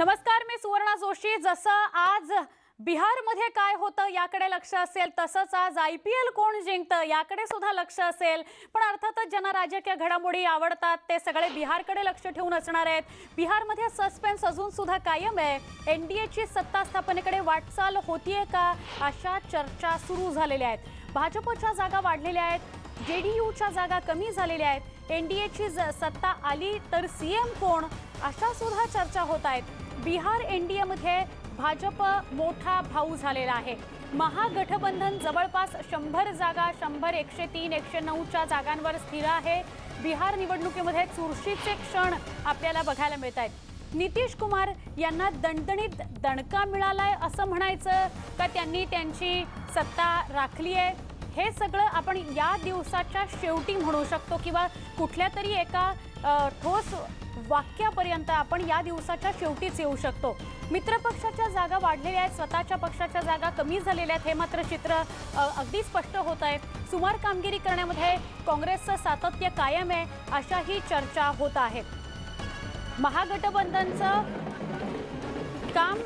नमस्कार, मी सुवर्णा जोशी। जसं आज बिहारमध्ये काय होतं याकडे लक्ष असेल, तसंच आज IPL कोण जिंकतं याकडे सुद्धा लक्ष असेल। पण अर्थातच ज्यांना राजकीय घडामोडी आवडतात ते सगळे बिहारकडे लक्ष ठेवून असणार आहेत। बिहारमध्ये सस्पेन्स अजून सुद्धा कायम आहे। NDAची सत्ता स्थापनेकडे वाटचाल होतीये का, अशा चर्चा सुरू झालेल्या आहेत। भाजपच्या जागा वाढलेल्या आहेत, JDUच्या जागा कमी झालेल्या आहेत। NDAची सत्ता आली तर CM कोण, अशा सुद्धा चर्चा होत आहेत। बिहार NDA मध्ये भाजप मोठा भाऊ झालेला आहे। महागठबंधन जवळपास 100 जागा, 100, 103, 109च्या जागांवर स्थिर आहे। बिहार निवडणुकीमध्ये चुरशीचे क्षण आपल्याला बघायला मिळत आहेत। नितीश कुमार यांना दणदणीत दणका मिळालाय असं म्हणायचं का, त्यांनी त्यांची सत्ता राखली आहे, हे सगळं आपण या दिवसाच्या शेवटी म्हणू शकतो किंवा कुठल्या तरी एका ठोस वाक्यापर्यंत आपण या दिवसाच्या शेवटीच येऊ शकतो। मित्रपक्षाच्या जागा वाढलेल्या आहेत, स्वतःच्या पक्षाच्या जागा कमी झालेल्या आहेत, हे मात्र चित्र अगदी स्पष्ट होत आहे। सुमार कामगिरी करण्यामध्ये काँग्रेसचं सातत्य कायम आहे, अशाही चर्चा होत आहेत। महागठबंधनचं काम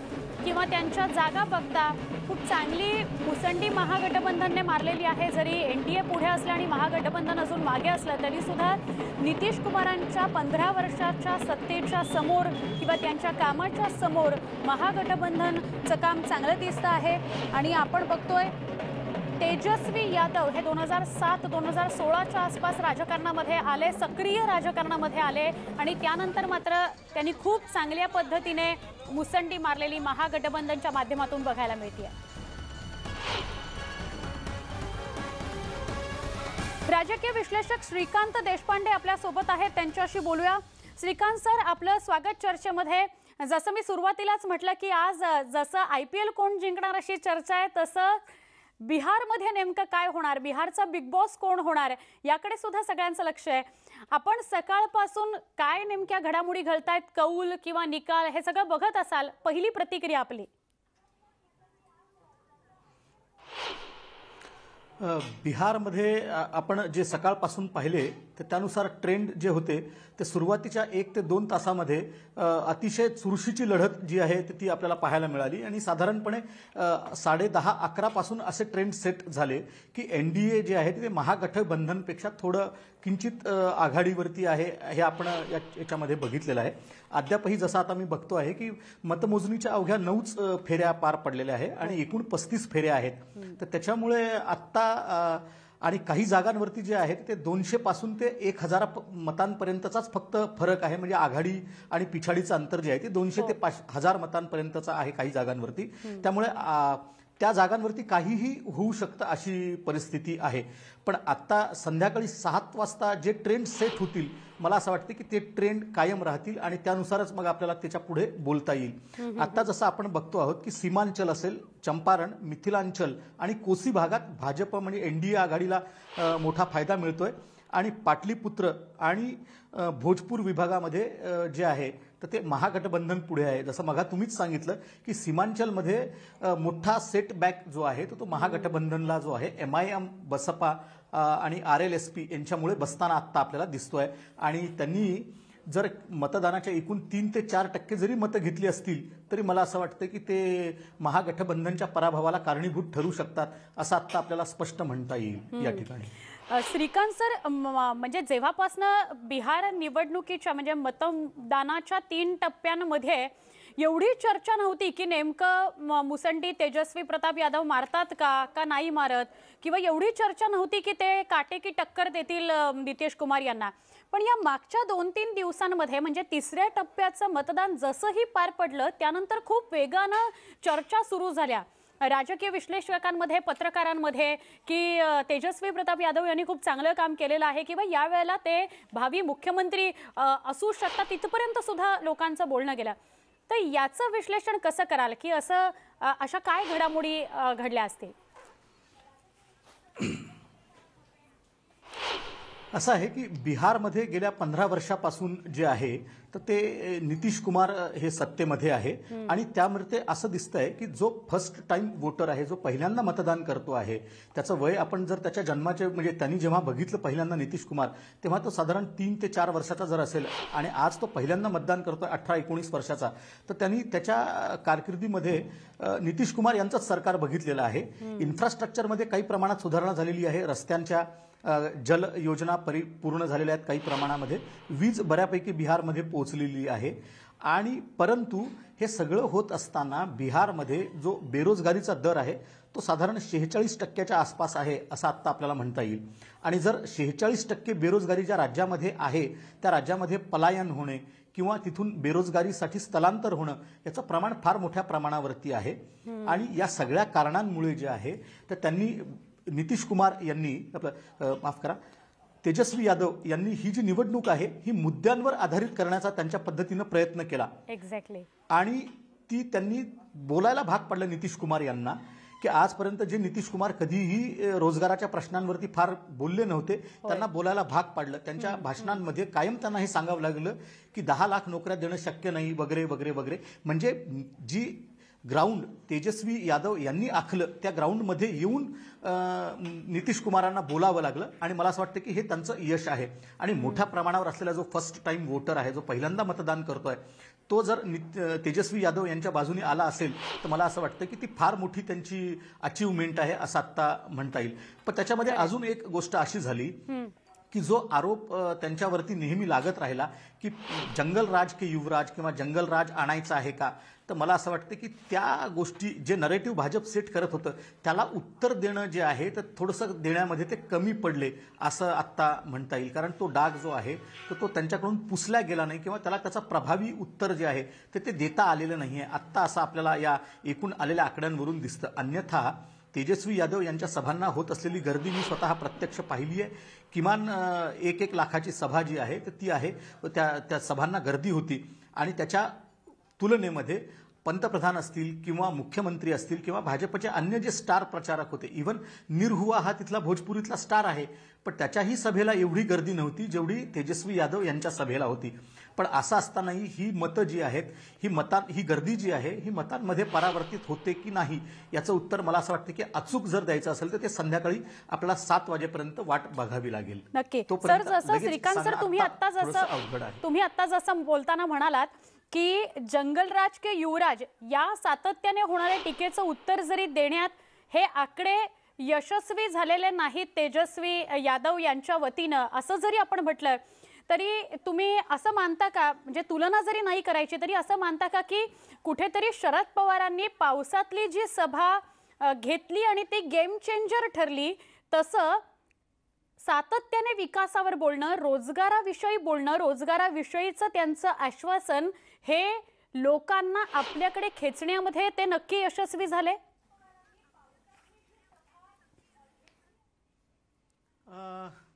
किंवा त्यांच्या जागा बघता खूप चांगली मुसंडी महागठबंधनने मारलेली आहे। जरी NDA पुढे असलं आणि महागठबंधन अजून मागे असलं तरी सुद्धा नितीश कुमारांच्या 15 वर्षाच्या सत्तेच्या समोर किंवा त्यांच्या कामाच्या समोर महागठबंधनचं काम चांगलं दिसतं आहे। आणि आपण बघतोय तेजस्वी यादव हे 2007-2016च्या आसपास राजकारणामध्ये आले, सक्रिय राजकारणामध्ये आले आणि त्यानंतर मात्र त्यांनी खूप चांगल्या पद्धतीने मुसंडी मारलेली महागठबंधनच्या माध्यमातून बघायला मिळते। राजकीय विश्लेषक श्रीकांत देशपांडे आपल्या सोबत आहेत, त्यांच्याशी बोलूया। श्रीकांत सर, आपलं स्वागत चर्चेमध्ये। जसं मी सुरुवातीलाच म्हटलं की आज जसं IPL कोण जिंकणार अशी चर्चा आहे, तसं बिहारमध्ये नेमकं काय होणार, बिहारचा बिग बॉस कोण होणार याकडे सुद्धा सगळ्यांचं लक्ष आहे। आपण सकाळपासून काय नेमक्या घडामोडी घडतायत, कौल किंवा निकाल हे सगळं बघत असाल, पहिली प्रतिक्रिया आपली? बिहारमध्ये आपण जे सकाळपासून पाहिले तर त्यानुसार ट्रेंड जे होते ते सुरुवातीच्या 1 ते 2 तासामध्ये अतिशय चुरशीची लढत जी आहे ती आपल्याला पाहायला मिळाली आणि साधारणपणे 10:30-11 पासून असे ट्रेंड सेट झाले की NDA जे आहे ते महागठबंधनपेक्षा थोडं किंचित आघाडीवरती आहे, हे आपण याच्यामध्ये बघितलेलं आहे। अद्यापही जसं आता मी बघतो आहे की मतमोजणीच्या अवघ्या 9च फेऱ्या पार पडलेल्या आहे आणि एकूण 35 फेऱ्या आहेत। तर त्याच्यामुळे आत्ता आणि काही जागांवरती जे आहेत ते 200 पासून ते 1000 मतांपर्यंतचाच फक्त फरक आहे। म्हणजे आघाडी आणि पिछाडीचं अंतर जे आहे ते 200 ते 1000 मतांपर्यंतचं आहे काही जागांवरती। त्यामुळे त्या जागांवरती काहीही होऊ शकतं अशी परिस्थिती आहे। पण आता संध्याकाळी 7 वाजता जे ट्रेंड सेट होतील, मला असं वाटतं की ते ट्रेंड कायम राहतील आणि त्यानुसारच मग आपल्याला त्याच्या पुढे बोलता येईल। आता जसं आपण बघतो आहोत की सीमांचल असेल, चंपारण, मिथिलांचल आणि कोसी भागात भाजप म्हणजे NDA आघाडीला मोठा फायदा मिळतोय आणि पाटलीपुत्र आणि भोजपूर विभागामध्ये जे आहे तर ते महागठबंधन पुढे आहे। जसं मगा तुम्हीच सांगितलं की सीमांचलमध्ये मोठा सेटबॅक जो आहे तो महागठबंधनला जो आहे MIM, बसपा आणि RLSP यांच्यामुळे बसताना आत्ता आपल्याला दिसतोय। आणि त्यांनी जर मतदानाच्या एकूण 3 ते 4% जरी मतं घेतली असतील तरी मला असं वाटतं की ते महागठबंधनच्या पराभवाला कारणीभूत ठरू शकतात, असं आत्ता आपल्याला स्पष्ट म्हणता येईल या ठिकाणी। श्रीकांत सर, म्हणजे जेव्हापासनं बिहार निवडणुकीच्या म्हणजे मतदानाच्या 3 टप्प्यांमध्ये एवढी चर्चा नव्हती की नेमकं मुसंडी तेजस्वी प्रताप यादव मारतात का नाही मारत, किंवा एवढी चर्चा नव्हती की ते काटेकी टक्कर देतील नितीश कुमार यांना। पण या मागच्या 2-3 दिवसांमध्ये म्हणजे 3ऱ्या टप्प्याचं मतदान जसंही पार पडलं त्यानंतर खूप वेगानं चर्चा सुरू झाल्या राजकीय विश्लेषकांमध्ये, पत्रकारांमध्ये की तेजस्वी प्रताप यादव यांनी खूप चांगलं काम केलेलं आहे किंवा यावेळेला ते भावी मुख्यमंत्री असू शकतात, तिथपर्यंत सुद्धा लोकांचं बोलणं गेलं। तर याचं विश्लेषण कसं कराल की अशा काय घडामोडी घडल्या असतील? असं आहे की बिहारमध्ये गेल्या 15 वर्षापासून जे आहे तर ते नितीश कुमार हे सत्तेमध्ये आहे आणि त्यामुळे ते असं दिसतंय की जो फर्स्ट टाइम वोटर आहे, जो पहिल्यांदा मतदान करतो आहे, त्याचं वय आपण जर त्याच्या जन्माचे म्हणजे त्यांनी जेव्हा बघितलं पहिल्यांदा नितीश कुमार तेव्हा तो साधारण 3 ते 4 वर्षाचा जर असेल आणि आज तो पहिल्यांदा मतदान करतोय 18-19 वर्षाचा, तर त्यांनी त्याच्या कारकिर्दीमध्ये नितीश कुमार यांचंच सरकार बघितलेलं आहे. इन्फ्रास्ट्रक्चरमध्ये काही प्रमाणात सुधारणा झालेली आहे, रस्त्यांच्या जल योजना पूर्ण झालेल्या आहेत, काही प्रमाणामध्ये वीज बऱ्यापैकी बिहारमध्ये पोहोचलेली आहे. आणि परंतु हे सगळं होत असताना बिहारमध्ये जो बेरोजगारीचा दर आहे तो साधारण 46% आसपास आहे असं आत्ता आपल्याला म्हणता येईल. आणि जर 46% बेरोजगारी ज्या राज्यामध्ये आहे त्या राज्यामध्ये पलायन होणे किंवा तिथून बेरोजगारीसाठी स्थलांतर होणं याचं प्रमाण फार मोठ्या प्रमाणावरती आहे. आणि या सगळ्या कारणांमुळे जे आहे तर त्यांनी नितीश कुमार यांनी माफ करा तेजस्वी यादव यांनी ही जी निवडणूक आहे ही मुद्द्यांवर आधारित करण्याचा त्यांच्या पद्धतीनं प्रयत्न केला. एक्झॅक्टली. आणि ती त्यांनी बोलायला भाग पडलं नितीश कुमार यांना की आजपर्यंत जे नितीश कुमार कधीही रोजगाराच्या प्रश्नांवरती फार बोलले नव्हते त्यांना बोलायला भाग पाडलं. त्यांच्या भाषणांमध्ये कायम त्यांना हे सांगावं लागलं की 10 लाख नोकऱ्या देणं शक्य नाही वगैरे वगैरे वगैरे. म्हणजे जी ग्राउंड तेजस्वी यादव यांनी आखलं त्या ग्राउंडमध्ये येऊन नितीश कुमारांना बोलावं लागलं आणि मला असं वाटतं की हे त्यांचं यश आहे. आणि मोठ्या प्रमाणावर असलेला जो फर्स्ट टाइम वोटर आहे, जो पहिल्यांदा मतदान करतोय, तो जर तेजस्वी यादव यांच्या बाजूने आला असेल तर मला असं वाटतं की ती फार मोठी त्यांची अचीवमेंट आहे असं आत्ता म्हणता येईल. पण त्याच्यामध्ये अजून एक गोष्ट अशी झाली की जो आरोप त्यांच्यावरती नेहमी लागत राहिला की जंगलराज के युवराज किंवा जंगलराज आणायचा आहे का, तर मला असं वाटतं की त्या गोष्टी जे नरेटिव्ह भाजप सेट करत होतं त्याला उत्तर देणं जे आहे तर थोडंसं देण्यामध्ये ते कमी पडले असं आत्ता म्हणता येईल. कारण तो डाग जो आहे तर तो त्यांच्याकडून पुसला गेला नाही किंवा त्याला त्याचा प्रभावी उत्तर जे आहे ते देता आलेलं नाही आहे आत्ता असं आपल्याला या एकूण आलेल्या आकड्यांवरून दिसतं. अन्यथा तेजस्वी यादव यांच्या सभांना होत असलेली गर्दी मी स्वतः प्रत्यक्ष पाहिली आहे. किमान 1-1 लाखाची सभा जी आहे तर ती आहे, त्या सभांना गर्दी होती. आणि त्याच्या तुलनेमध्ये पंतप्रधान असतील किंवा मुख्यमंत्री असतील किंवा भाजपचे अन्य जे स्टार प्रचारक होते, इव्हन निरहुआ हा तिथला भोजपुरीतला स्टार आहे, पण त्याच्याही सभेला एवढी गर्दी नव्हती जेवढी तेजस्वी यादव यांच्या सभेला होती. पण असं असतानाही ही मतं जी आहेत ही गर्दी जी आहे ही मतांमध्ये परावर्तित होते की नाही याचं उत्तर मला असं वाटतं की अचूक जर द्यायचं असेल तर ते संध्याकाळी आपल्याला 7 वाजेपर्यंत वाट बघावी लागेल. नक्की. सर, जसं श्रीकांत सर तुम्ही आता जसं बोलताना म्हणालात की जंगलराज के युवराज या सातत्याने होणाऱ्या टीकेचं उत्तर जरी देण्यात हे आकडे यशस्वी झालेले नाहीत तेजस्वी यादव यांच्या वतीनं असं जरी आपण म्हटलं तरी तुम्ही असं मानता का, म्हणजे तुलना जरी नाही करायची तरी असं मानता का की कुठेतरी शरद पवारांनी पावसातली जी सभा घेतली आणि ती गेम चेंजर ठरली, तसं सातत्याने विकासावर बोलणं, रोजगाराविषयी बोलणं, रोजगाराविषयीचं त्यांचं आश्वासन हे लोकांना आपल्याकडे खेचण्यामध्ये ते नक्की यशस्वी झाले?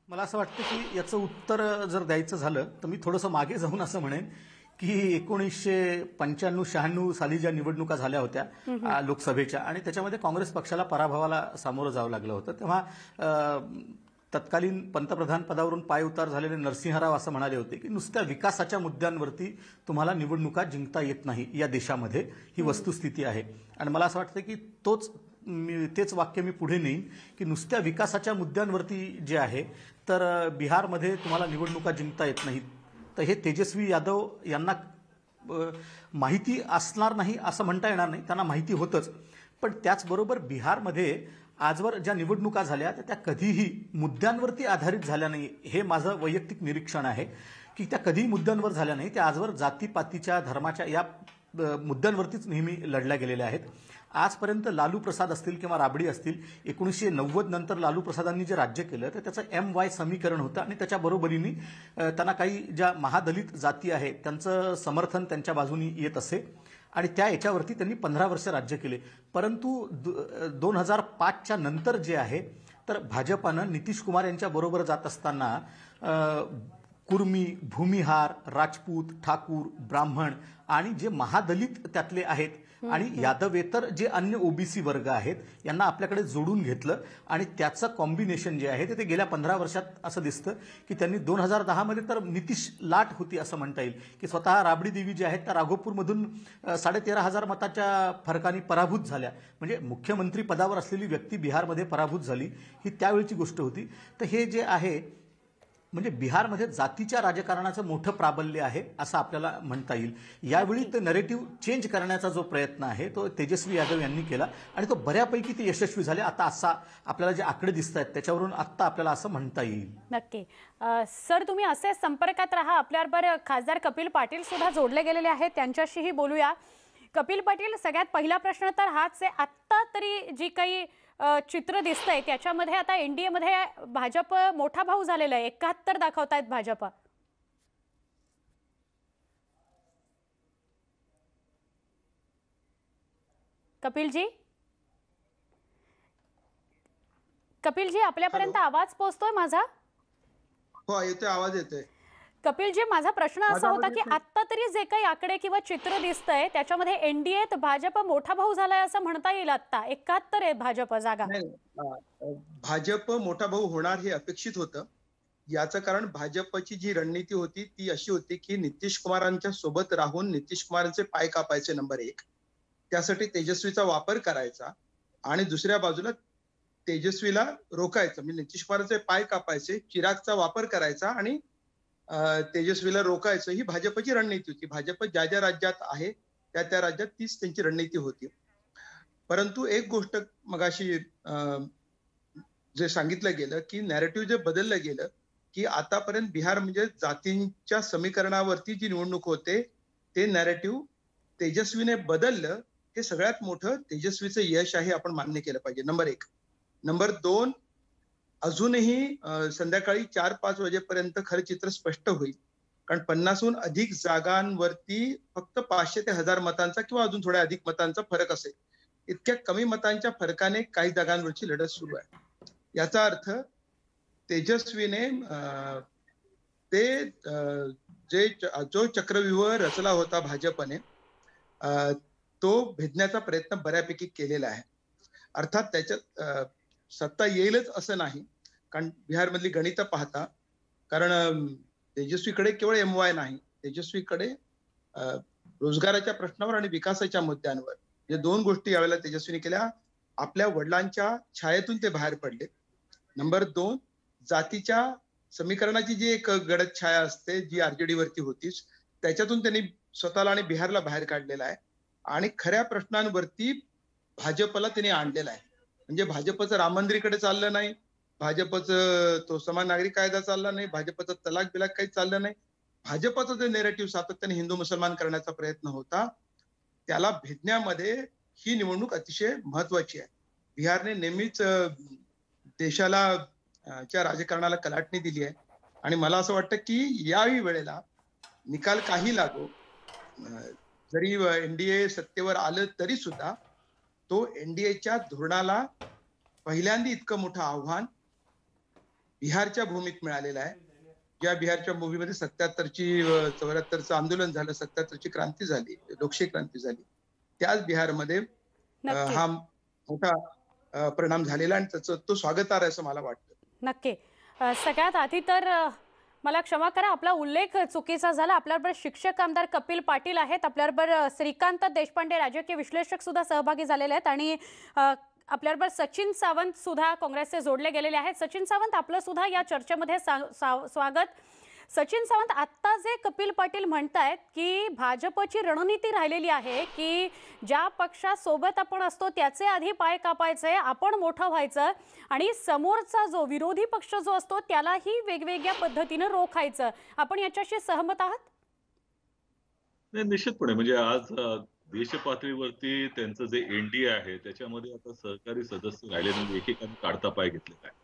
मला असं वाटतं की याचं उत्तर जर द्यायचं झालं तर मी थोडंसं मागे जाऊन असं म्हणेन की 1995-96 साली ज्या निवडणुका झाल्या होत्या लोकसभेच्या आणि त्याच्यामध्ये काँग्रेस पक्षाला पराभवाला सामोरं जावं लागलं होतं, तेव्हा तत्कालीन पंतप्रधान पदावरून पायउतार झालेले नरसिंहराव असं म्हणाले होते की नुसत्या विकासाच्या मुद्द्यांवरती तुम्हाला निवडणुका जिंकता येत नाही या देशामध्ये, ही वस्तुस्थिती आहे. आणि मला असं वाटतं की तेच वाक्य मी पुढे नेईन की नुसत्या विकासाच्या मुद्द्यांवरती जे आहे तर बिहारमध्ये तुम्हाला निवडणुका जिंकता येत नाहीत. तर हे तेजस्वी यादव यांना माहिती असणार नाही असं म्हणता येणार नाही, त्यांना माहिती होतंच. पण त्याचबरोबर बिहारमध्ये आजवर ज्या निवडणुका झाल्या त्या कधीही मुद्द्यांवरती आधारित झाल्या नाही, हे माझं वैयक्तिक निरीक्षण आहे की त्या कधीही मुद्द्यांवर झाल्या नाही. त्या आजवर जातीपातीच्या धर्माच्या या मुद्द्यांवरतीच नेहमी लढल्या गेलेल्या आहेत. आजपर्यंत लालू प्रसाद असतील किंवा राबडी असतील, 1990 नंतर लालू प्रसादांनी जे राज्य केलं तर त्याचं MY समीकरण होतं आणि त्याच्या बरोबरीने त्यांना काही ज्या महादलित जाती आहेत त्यांचं समर्थन त्यांच्या बाजूनी येत असे आणि त्या याच्यावरती त्यांनी 15 वर्ष राज्य केले. परंतु 2005च्या नंतर जे आहे तर भाजपानं नितीश कुमार यांच्या बरोबर जात असताना कुर्मी, भूमिहार, राजपूत, ठाकूर, ब्राह्मण आणि जे महादलित त्यातले आहेत आणि यादवेतर जे अन्य ओबीसी वर्ग आहेत यांना आपल्याकडे जोडून घेतलं आणि त्याचं कॉम्बिनेशन जे आहे ते गेल्या 15 वर्षात असं दिसतं की त्यांनी 2010 मध्ये तर नितीश लाट होती असं म्हणता येईल की स्वतः राबडी देवी जे आहेत त्या राघोपूरमधून 13,500 मताच्या फरकाने पराभूत झाल्या. म्हणजे मुख्यमंत्री पदावर असलेली व्यक्ती बिहारमध्ये पराभूत झाली ही त्यावेळची गोष्ट होती. तर हे जे आहे म्हणजे बिहारमध्ये जातीच्या राजकारणाचं मोठं प्राबल्य आहे असं आपल्याला म्हणता येईल. यावेळी ते नरेटिव्ह चेंज करण्याचा जो प्रयत्न आहे तो तेजस्वी यादव यांनी केला आणि तो बऱ्यापैकी ते यशस्वी झाले. आता असा आपल्याला जे आकडे दिसत आहेत त्याच्यावरून आत्ता आपल्याला असं म्हणता येईल. नक्की. सर, तुम्ही असे संपर्कात राहा. आपल्याबरोबर खासदार कपिल पाटील सुद्धा जोडले गेलेले आहेत, त्यांच्याशीही बोलूया. कपिल पाटील, सगळ्यात पहिला प्रश्न तर हाच आहे, आत्ता तरी जी काही चित्र दिसतंय त्याच्यामध्ये आता एनडीए मध्ये भाजप मोठा भाऊ झालेला आहे. 71 दाखवतायत भाजप. कपिलजी, आपल्यापर्यंत आवाज पोहोचतोय माझा? हो, येतोय, आवाज येतोय. कपिलजी, माझा प्रश्न असा होता की आता तरी जे काही आकडे किंवा चित्र दिसतंय त्याच्यामध्ये एनडीएत भाजप मोठा भाऊ झालाय असं म्हणता येईल. आता 71 आहे भाजप जागा. भाजप मोठा भाऊ होणार हे अपेक्षित होतं. याचं कारण भाजपची जी रणनीती होती ती अशी होती की नितीश कुमारांच्या सोबत राहून नितीश कुमारांचे पाय कापायचे, नंबर 1. त्यासाठी तेजस्वीचा वापर करायचा आणि दुसऱ्या बाजूला तेजस्वीला रोखायचं. म्हणजे नितीश कुमारांचे पाय कापायचे, चिरागचा वापर करायचा आणि तेजस्वीला रोखायचं, ही भाजपची रणनीती होती. भाजप ज्या ज्या राज्यात आहे त्या राज्यात तीच त्यांची रणनीती होती. परंतु एक गोष्ट मगाशी जे सांगितलं गेलं की नॅरेटिव्ह जे बदललं गेलं की आतापर्यंत बिहार म्हणजे जातींच्या समीकरणावरती जी निवडणूक होते ते नॅरेटिव्ह तेजस्वीने बदललं. हे सगळ्यात मोठं तेजस्वीचं यश आहे, आपण मान्य केलं पाहिजे, नंबर 1. नंबर 2, अजूनही संध्याकाळी 4-5 वाजेपर्यंत खरं चित्र स्पष्ट होईल. कारण 50हून अधिक जागांवरती फक्त 500 ते 1000 मतांचा किंवा अजून थोड्या अधिक मतांचा फरक असेल. इतक्या कमी मतांच्या फरकाने काही जागांवरची लढत सुरू आहे. याचा अर्थ तेजस्वीने जो चक्रव्यूह रचला होता भाजपने तो भेदण्याचा प्रयत्न बऱ्यापैकी केलेला आहे. अर्थात त्याच्यात सत्ता येईलच असं नाही, कारण बिहारमधली गणितं पाहता, कारण तेजस्वीकडे केवळ MY नाही, तेजस्वीकडे रोजगाराच्या प्रश्नावर आणि विकासाच्या मुद्द्यांवर या 2 गोष्टी यावेळेला तेजस्वीने केल्या. आपल्या वडिलांच्या छायेतून ते बाहेर पडले. नंबर 2, जातीच्या समीकरणाची जी एक गडद छाया असते जी RJD वरती होतीच, त्याच्यातून त्यांनी स्वतःला आणि बिहारला बाहेर काढलेला आहे आणि खऱ्या प्रश्नांवरती भाजपला त्यांनी आणलेला आहे. म्हणजे भाजपचं राम मंदिरकडे चाललं नाही, भाजपचं तो समान नागरिक कायदा चालला नाही, भाजपचं तलाक बिलाक काही चाललं नाही. भाजपचं जे नेरेटिव्ह सातत्याने हिंदू मुसलमान करण्याचा प्रयत्न होता त्याला भेदण्यामध्ये ही निवडणूक अतिशय महत्वाची आहे. बिहारने नेहमीच देशाला च्या राजकारणाला कलाटणी दिली आहे आणि मला असं वाटतं की याही वेळेला निकाल काही लागो, जरी एनडीए सत्तेवर आलं तरी सुद्धा तो एनडीएच्या धोरणाला पहिल्यांदा इतकं मोठं आव्हान बिहारच्या भूमीत मिळालेलं आहे. ज्या बिहारच्या भूमीमध्ये 74चं आंदोलन झालं, 77ची क्रांती झाली, लोकशाही क्रांती झाली, त्याच बिहारमध्ये हा मोठा परिणाम झालेला आणि त्याचं तो स्वागतार्ह आहे असं मला वाटतं. नक्की. सगळ्यात आधी तर मला क्षमा करा, आपला उल्लेख चुकीचा झाला. आपल्याबरोबर शिक्षक आमदार कपिल पाटील आहेत, आपल्याबरोबर श्रीकांत देशपांडे राजकीय विश्लेषक सुद्धा सहभागी झालेले आहेत आणि आपल्याबरोबर सचिन सावंत सुद्धा काँग्रेसचे जोडले गेलेले आहेत. सचिन सावंत, आपलं सुद्धा या चर्चेमध्ये स्वागत. सचिन सावंत, आत्ता जे कपिल पाटील म्हणतायत की भाजपची रणनीती राहिलेली आहे की ज्या पक्षासोबत आपण असतो त्याचे आधी पाय कापायचे, आपण मोठं व्हायचं आणि समोरचा जो विरोधी पक्ष जो असतो त्यालाही वेगवेगळ्या पद्धतीने रोखायचं, आपण याच्याशी सहमत आहात? निश्चितपणे. म्हणजे आज देश पातळीवरती त्यांचं जे एनडीए आहे त्याच्यामध्ये आता सहकारी सदस्य राहिले नाही, एकेकाने काढता पाय घेतलेला आहे.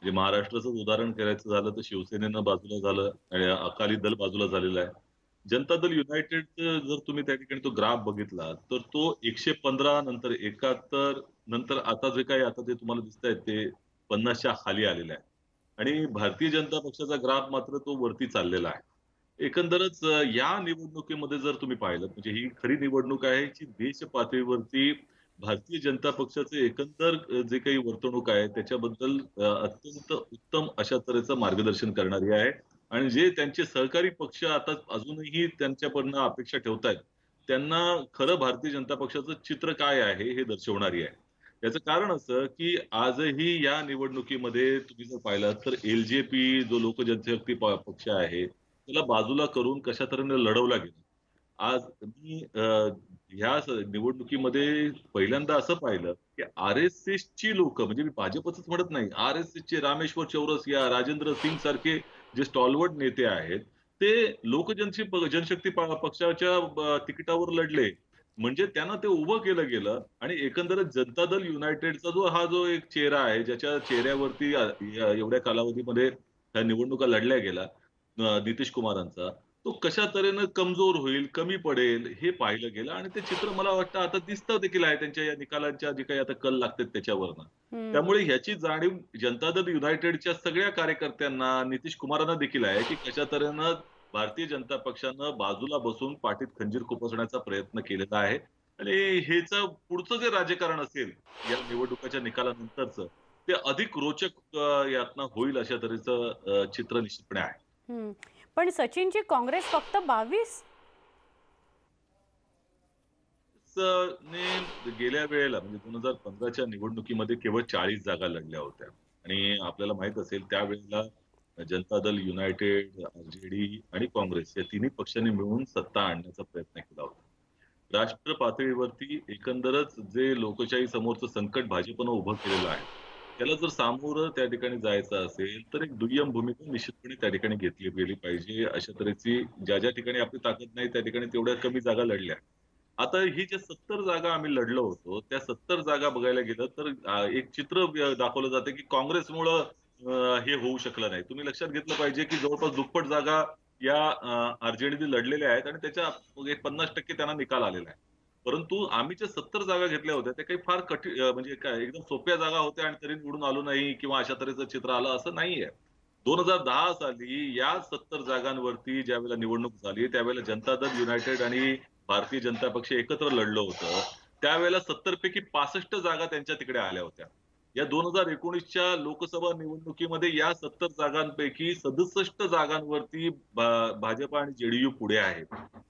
म्हणजे महाराष्ट्राचं उदाहरण करायचं झालं तर शिवसेनेनं बाजूला झालं आणि अकाली दल बाजूला झालेला आहे. जनता दल युनायटेड जर तुम्ही त्या ठिकाणी तो ग्राफ बघितला तर तो 115 नंतर 71 नंतर आता जे काही आता ते तुम्हाला दिसत आहेत ते 50च्या खाली आलेलं आहे. आणि भारतीय जनता पक्षाचा ग्राफ मात्र तो वरती चाललेला आहे. एकंदरच या निवडणुकीमध्ये जर तुम्ही पाहिलं म्हणजे ही खरी निवडणूक आहे की देश पातळीवरती भारतीय जनता पक्षाचे एकंदर जे काही वर्तणूक आहे त्याच्याबद्दल अत्यंत उत्तम अशा तऱ्हेचं मार्गदर्शन करणारी आहे आणि जे त्यांचे सहकारी पक्ष आता अजूनही त्यांच्याकडनं अपेक्षा ठेवतायत त्यांना खरं भारतीय जनता पक्षाचं चित्र काय आहे हे दर्शवणारी आहे. याचं कारण असं की आजही या निवडणुकीमध्ये तुम्ही जर पाहिलात तर एलजेपी जो लोक जनशक्ती पक्ष आहे त्याला बाजूला करून कशा तऱ्हेने लढवला गेला. आज मी ह्या निवडणुकीमध्ये पहिल्यांदा असं पाहिलं की आर-एस-एसची लोकं म्हणजे मी भाजपचंच म्हणत नाही. आर-एस-एसचे रामेश्वर चौरसिया, राजेंद्र सिंग सारखे जे स्टॉलवर्ड नेते आहेत, ते जनशक्ती पक्षाच्या तिकिटावर लढले. म्हणजे त्यांना ते उभं केलं गेलं आणि एकंदरच जनता दल युनायटेडचा जो एक चेहरा आहे, ज्याच्या चेहऱ्यावरती एवढ्या कालावधीमध्ये ह्या निवडणुका लढल्या गेल्या नितीश कुमारांचा, तो कशा तऱ्हेनं कमजोर होईल, कमी पडेल हे पाहिलं गेलं आणि ते चित्र मला वाटतं आता दिसतं देखील आहे त्यांच्या या निकालांच्या जे काही आता कल लागतात त्याच्यावरनं. त्यामुळे ह्याची जाणीव जनता दल युनायटेडच्या सगळ्या कार्यकर्त्यांना, नितीश कुमारांना देखील आहे, की कशा तऱ्हेनं भारतीय जनता पक्षानं बाजूला बसून पाठीत खंजीर खुपसण्याचा प्रयत्न केलेला आहे आणि हेचं पुढचं जे राजकारण असेल या निवडणुकाच्या निकालानंतरचं, ते अधिक रोचक यातनं होईल अशा तऱ्हेचं चित्र निश्चितपणे आहे. पण सचिनजी काँग्रेस फक्त 22 ने गेल्या वेळेला म्हणजे 2015च्या निवडणुकीमध्ये केवळ 40 जागा लढल्या होत्या आणि आपल्याला माहित असेल त्यावेळेला जनता दल युनायटेड, आरजेडी आणि काँग्रेस या तिन्ही पक्षांनी मिळून सत्ता आणण्याचा प्रयत्न केला होता. राष्ट्र पातळीवरती एकंदरच जे लोकशाही समोरचं संकट भाजपनं उभं केलेलं आहे त्याला जर सामोरं त्या ठिकाणी जायचं असेल तर एक दुय्यम भूमिका निश्चितपणे त्या ठिकाणी घेतली गेली पाहिजे. अशा तऱ्हेची ज्या ठिकाणी आपली ताकद नाही त्या ठिकाणी तेवढ्या कमी जागा लढल्या. आता ही जे 70 जागा आम्ही लढलो होतो त्या 70 जागा बघायला गेलं तर एक चित्र दाखवलं जातं की काँग्रेसमुळं हे होऊ शकलं नाही. तुम्ही लक्षात घेतलं पाहिजे की जवळपास दुप्पट जागा या आरजेडीने लढलेल्या आहेत आणि त्याच्या एक 50% त्यांना निकाल आलेला आहे. परंतु आम्ही ज्या 70 जागा घेतल्या होत्या त्या काही फार कठीण म्हणजे काय एकदम सोप्या जागा होत्या आणि तरी निवडून आलो नाही किंवा अशा तऱ्हेचं चित्र आलं असं नाहीये. 2010 साली या 70 जागांवरती ज्यावेळेला निवडणूक झाली त्यावेळेला जनता दल युनायटेड आणि भारतीय जनता पक्ष एकत्र लढलं होतं. त्यावेळेला 70 पैकी 65 जागा त्यांच्या तिकडे आल्या होत्या. या 2019च्या लोकसभा निवडणुकीमध्ये या 70 जागांपैकी 67 जागांवरती भाजप आणि जेडीयू पुढे आहे.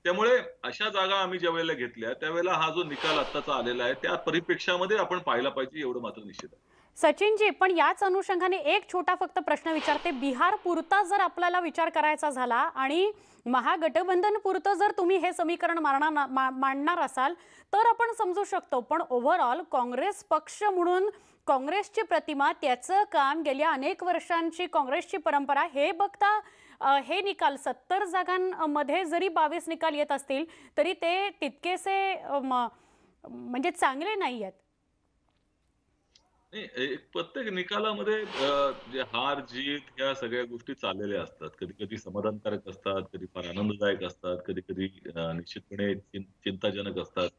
त्यामुळे अशा जागा आम्ही ज्या वेळेला घेतल्या त्यावेळेला हा जो निकाल आत्ताचा आलेला आहे त्या परिप्रेक्षामध्ये आपण पाहायला पाहिजे एवढं मात्र निश्चित आहे. सचिनजी पण याच अनुषंगाने एक छोटा फक्त प्रश्न विचारते. बिहार पुरता जर आपल्याला विचार करायचा झाला आणि महागठबंधन पुरतं जर तुम्ही हे समीकरण मांडणार असाल तर आपण समजू शकतो. पण ओव्हरऑल काँग्रेस पक्ष म्हणून काँग्रेसची प्रतिमा, त्याचं काम, गेल्या अनेक वर्षांची काँग्रेसची परंपरा हे बघता हे निकाल 70 जागांमध्ये जरी 22 निकाल येत असतील तरी ते तितकेसे म्हणजे चांगले नाही आहेत. प्रत्येक निकालामध्ये जे हार जीत ह्या सगळ्या गोष्टी चाललेल्या असतात. कधी कधी समाधानकारक असतात, कधी फार आनंददायक असतात, कधी कधी निश्चितपणे चिंताजनक असतात.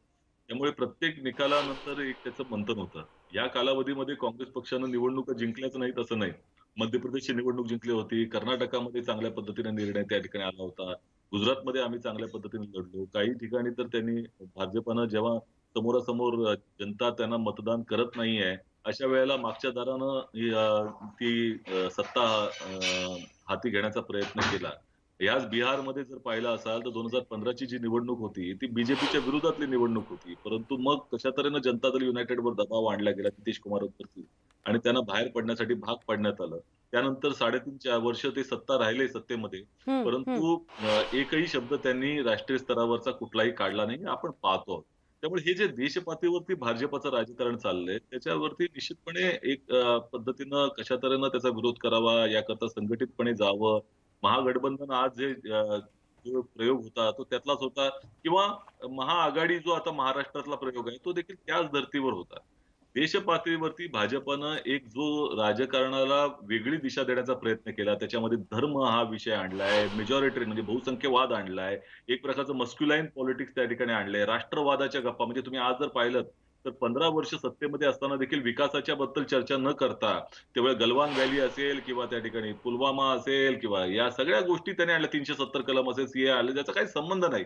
त्यामुळे प्रत्येक निकालानंतर एक त्याचं मंथन होतं. या कालावधीमध्ये काँग्रेस पक्षानं निवडणुका जिंकल्याच नाहीत असं नाही. मध्य प्रदेशची निवडणूक जिंकली होती, कर्नाटकामध्ये चांगल्या पद्धतीने निर्णय त्या ठिकाणी आला होता, गुजरातमध्ये आम्ही चांगल्या पद्धतीने लढलो. काही ठिकाणी तर त्यांनी भाजपनं जेव्हा समोरासमोर जनता त्यांना मतदान करत नाहीये अशा वेळेला मागच्या दारानं ती सत्ता हाती घेण्याचा प्रयत्न केला. याच बिहारमध्ये जर पाहिलं असाल तर 2015ची जी निवडणूक होती ती बीजेपीच्या विरोधातली निवडणूक होती. परंतु मग कशा तऱ्हेनं जनता दल युनायटेडवर दबाव आणला गेला नितीश कुमारवरती आणि त्यांना बाहेर पडण्यासाठी भाग पाडण्यात आलं. त्यानंतर 3.5 वर्ष ते सत्ता राहिले सत्तेमध्ये. परंतु एकही शब्द त्यांनी राष्ट्रीय स्तरावरचा कुठलाही काढला नाही आपण पाहतो. त्यामुळे हे जे देश पातळीवरती भाजपचं राजकारण चाललंय त्याच्यावरती निश्चितपणे एक पद्धतीनं कशा तऱ्हेनं त्याचा विरोध करावा याकरता संघटितपणे जावं. महागठबंधन आज जो प्रयोग होता तो त्यातलाच होता किंवा महाआघाडी जो आता महाराष्ट्रातला प्रयोग आहे तो देखील त्याच धर्तीवर होता. देश पातळीवरती भाजपनं एक जो राजकारणाला वेगळी दिशा देण्याचा प्रयत्न केला त्याच्यामध्ये धर्म हा विषय आणलाय, मेजॉरिटी म्हणजे बहुसंख्यवाद आणलाय, एक प्रकारचं मस्क्युलाईन पॉलिटिक्स त्या ठिकाणी आणलंय, राष्ट्रवादाच्या गप्पा म्हणजे तुम्ही आज जर पाहिलं तर 15 वर्ष सत्तेमध्ये असताना देखील विकासाच्या बद्दल चर्चा न करता त्यावेळी गलवान व्हॅली असेल किंवा त्या ठिकाणी पुलवामा असेल किंवा या सगळ्या गोष्टी त्याने आणल्या, 370 कलम असेल, सीए आले, त्याचा काही संबंध नाही.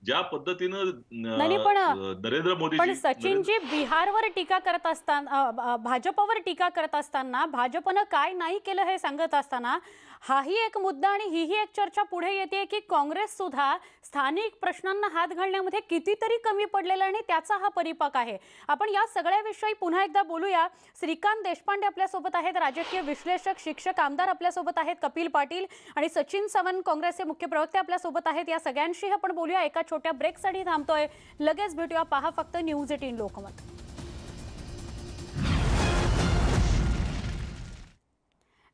ज्या पद्धतीनं नाही पण नरेंद्र पण मोदीजी सचिनजी, बिहारवर टीका करत असताना, भाजपवर टीका करत असताना, भाजपनं काय नाही केलं हे सांगत असताना हाही एक मुद्दा आणि हीही एक चर्चा पुढे येते की काँग्रेस सुद्धा स्थानिक प्रश्नांना हात घालण्यामध्ये कितीतरी कमी पडलेला आणि त्याचा हा परिपाक आहे. आपण या सगळ्याविषयी पुन्हा एकदा बोलूया. श्रीकांत देशपांडे आपल्यासोबत आहेत, राजकीय विश्लेषक, शिक्षक, आमदार आपल्यासोबत आहेत, कपिल पाटील आणि सचिन सावंत काँग्रेसचे मुख्य प्रवक्ते आपल्यासोबत आहेत. या सगळ्यांशी आपण बोलूया. एका छोट्या ब्रेकसाठी थांबतोय, लगेच भेटूया. पहा फक्त न्यूज 18 लोकमत.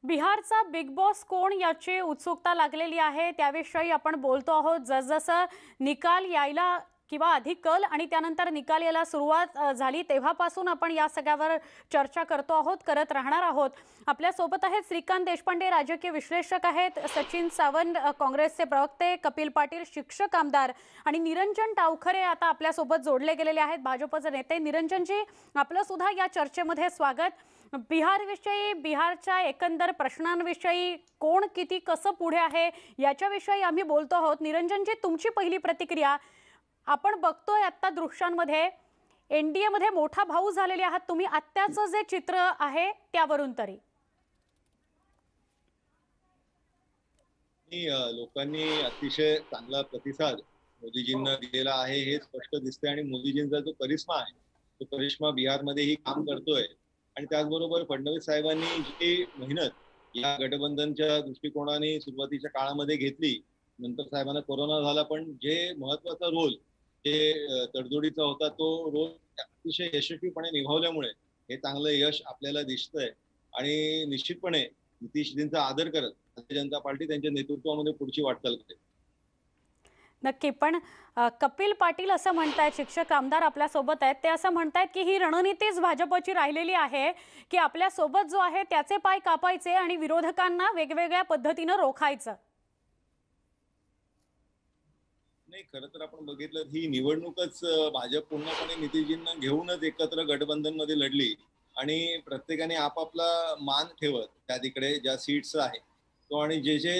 बिहारचा बिग बॉस कोण याची उत्सुकता लागलेली आहे, त्याविषयी आपण बोलतो आहोत. जसजसं निकाल यायला किंवा आधी कल आणि त्यानंतर निकाल यायला सुरुवात झाली तेव्हापासून आपण या सगळ्यावर चर्चा करतो आहोत, करत राहणार आहोत. आपल्यासोबत आहेत श्रीकांत देशपांडे, राजकीय विश्लेषक आहेत, सचिन सावंत काँग्रेसचे प्रवक्ते, कपिल पाटील शिक्षक आमदार आणि निरंजन टावखरे आता आपल्यासोबत जोडले गेलेले आहेत, भाजपचे नेते. निरंजनजी, आपलं सुद्धा या चर्चेमध्ये स्वागत. बिहारविषयी, बिहारच्या एकंदर प्रश्नांविषयी कोण किती कसं पुढे आहे याच्याविषयी आम्ही बोलतो आहोत. निरंजनजी, तुमची पहिली प्रतिक्रिया. आपण बघतोय आत्ता दृश्यांमध्ये एनडीए मध्ये मोठा भाऊ झालेले आहात तुम्ही, आत्ताचं जे चित्र आहे त्यावरून तरी लोकांनी अतिशय चांगला प्रतिसाद मोदीजींना दिलेला आहे हे स्पष्ट दिसतंय आणि मोदीजींचा जो करिश्मा आहे तो करिश्मा बिहारमध्येही काम करतोय. आणि त्याचबरोबर फडणवीस साहेबांनी जी मेहनत या गठबंधनच्या दृष्टिकोनाने सुरुवातीच्या काळामध्ये घेतली, नंतर साहेबांना कोरोना झाला, पण जे महत्वाचा रोल जे तडजोडीचा होता तो रोल अतिशय यशस्वीपणे निभावल्यामुळे हे चांगलं यश आपल्याला दिसतंय. आणि निश्चितपणे नितीशजींचा आदर करत भारतीय जनता पार्टी त्यांच्या नेतृत्वामध्ये पुढची वाटचाल करेल. नक्की. पण कपिल पाटील असं म्हणतायत, शिक्षक आमदार आपल्यासोबत आहेत, ते असं म्हणतायत की ही रणनीतीच भाजपची राहिलेली आहे की आपल्यासोबत जो आहे त्याचे पाय कापायचे आणि विरोधकांना वेगवेगळ्या पद्धतीनं रोखायचं. नाही, खरं तर आपण बघितलं ही निवडणूकच भाजप पूर्णपणे नितीशजींना घेऊनच एकत्र गठबंधनमध्ये लढली आणि प्रत्येकाने आपापला मान ठेवत त्या तिकडे ज्या सीट्स आहेत तो आणि जे जे